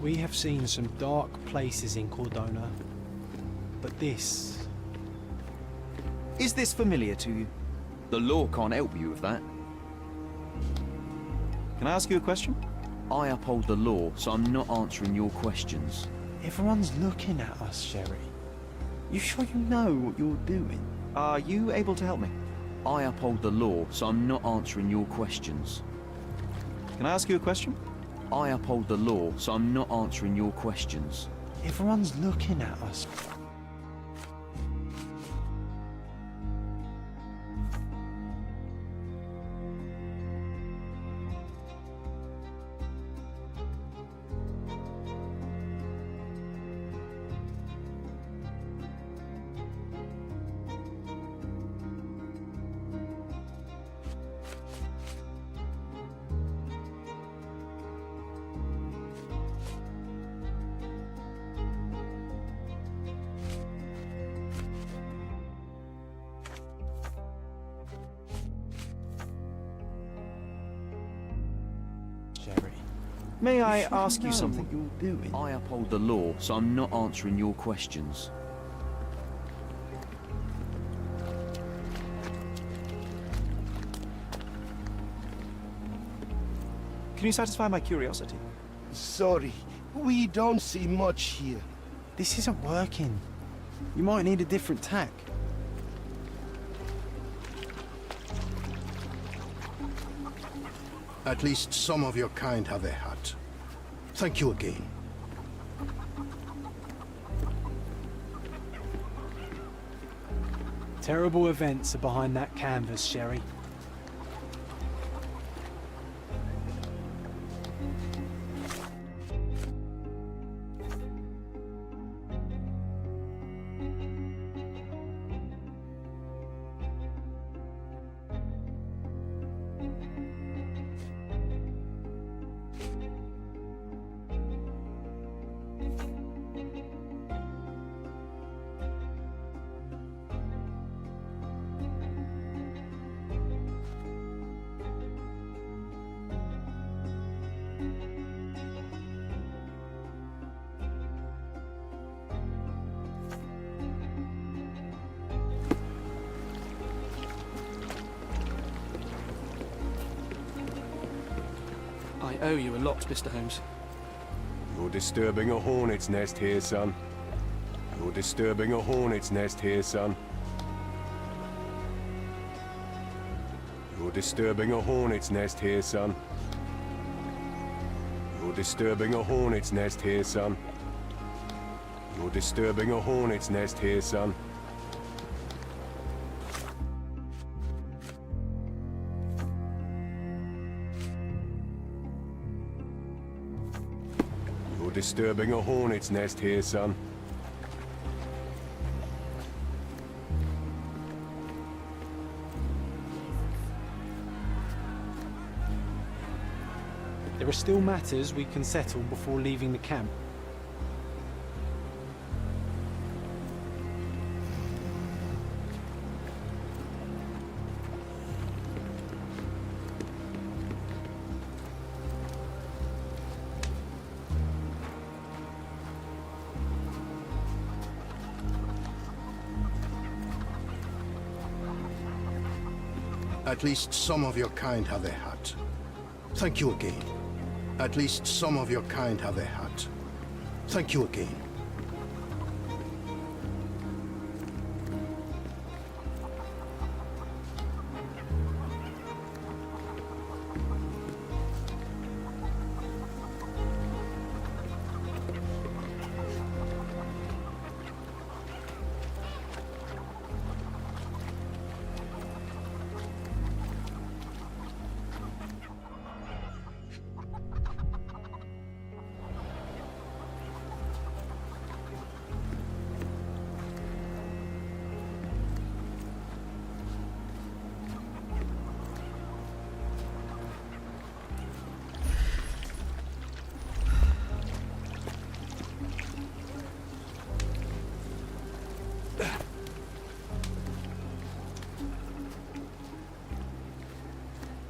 We have seen some dark places in Cordona, but this... Is this familiar to you? The law can't help you with that. Can I ask you a question? I uphold the law, so I'm not answering your questions. Everyone's looking at us, Sherry. You sure you know what you're doing? Are you able to help me? I uphold the law, so I'm not answering your questions. Can I ask you a question? I uphold the law, so I'm not answering your questions. Everyone's looking at us. May I ask you something? You're doing? I uphold the law, so I'm not answering your questions. Can you satisfy my curiosity? Sorry, we don't see much here. This isn't working. You might need a different tack. At least some of your kind have a hut. Thank you again. Terrible events are behind that canvas, Sherry. I owe you a lot, Mr. Holmes. You're disturbing a hornet's nest here, son. You're disturbing a hornet's nest here, son. You're disturbing a hornet's nest here, son. You're disturbing a hornet's nest here, son. You're disturbing a hornet's nest here, son. You're disturbing a hornet's nest here, son. There are still matters we can settle before leaving the camp. At least some of your kind have a hat. Thank you again. At least some of your kind have a hat. Thank you again.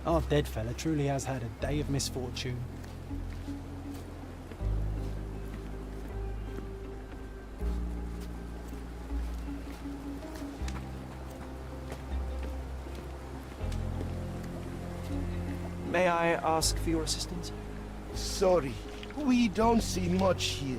Our dead fella truly has had a day of misfortune. May I ask for your assistance? Sorry, we don't see much here.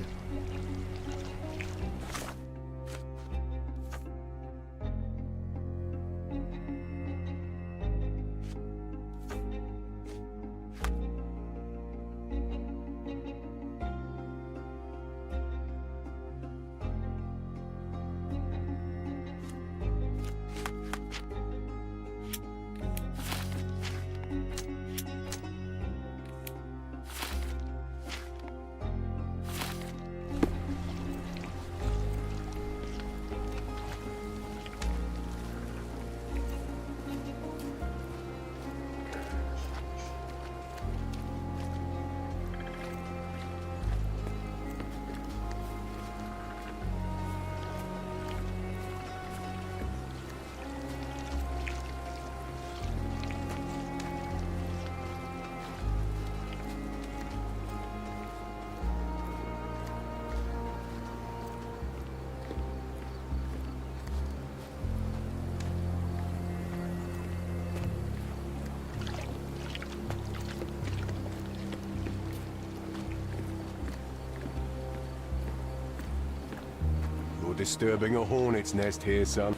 You're disturbing a hornet's nest here, son.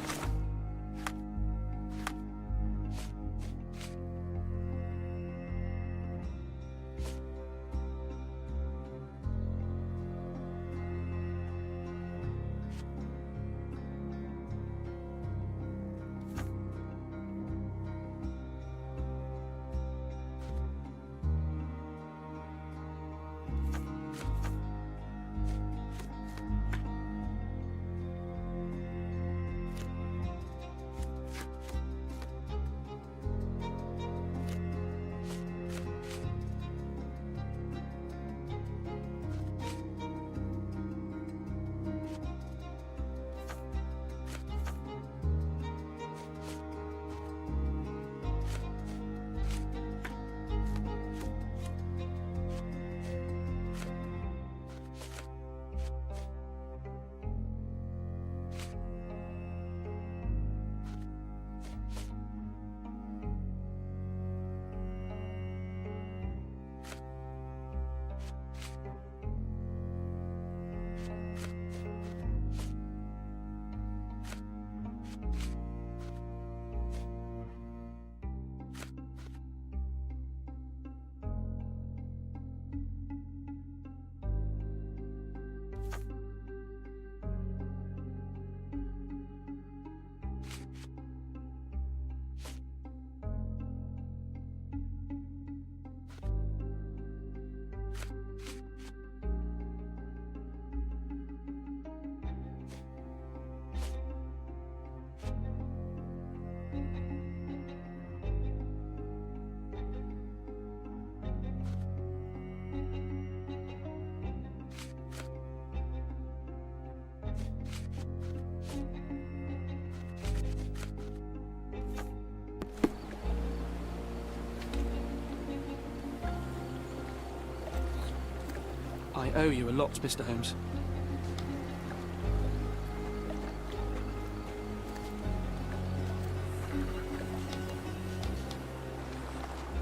I owe you a lot, Mr. Holmes.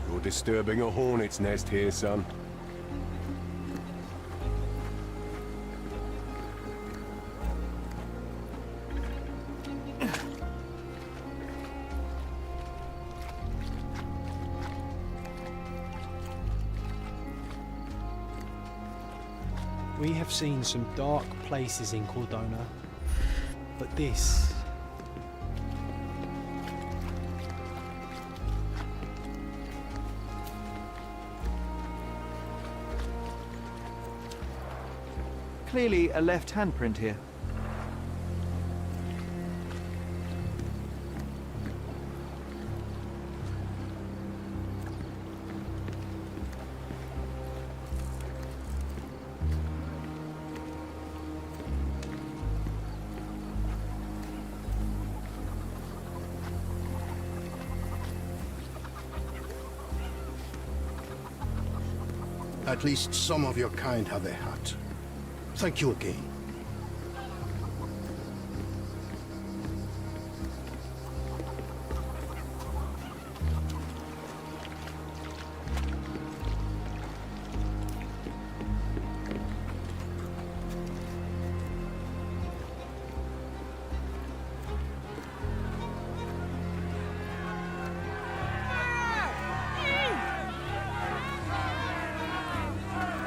You're disturbing a hornet's nest here, son. We have seen some dark places in Cordona, but this... Clearly a left handprint here. At least some of your kind have a hat. Thank you again.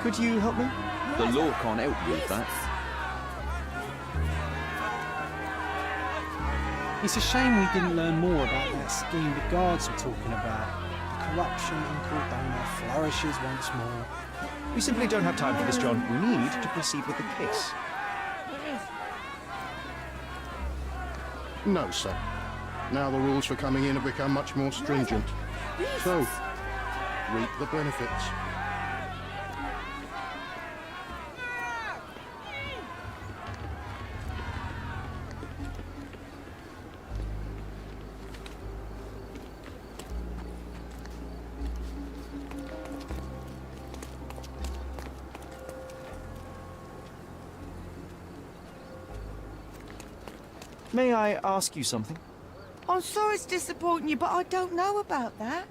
Could you help me? The law can't help you with that. It's a shame we didn't learn more about that scheme the guards were talking about. The corruption in Cordona flourishes once more. We simply don't have time for this, John. We need to proceed with the case. No, sir. Now the rules for coming in have become much more stringent. So, reap the benefits. May I ask you something? I'm sorry it's disappointing you, but I don't know about that.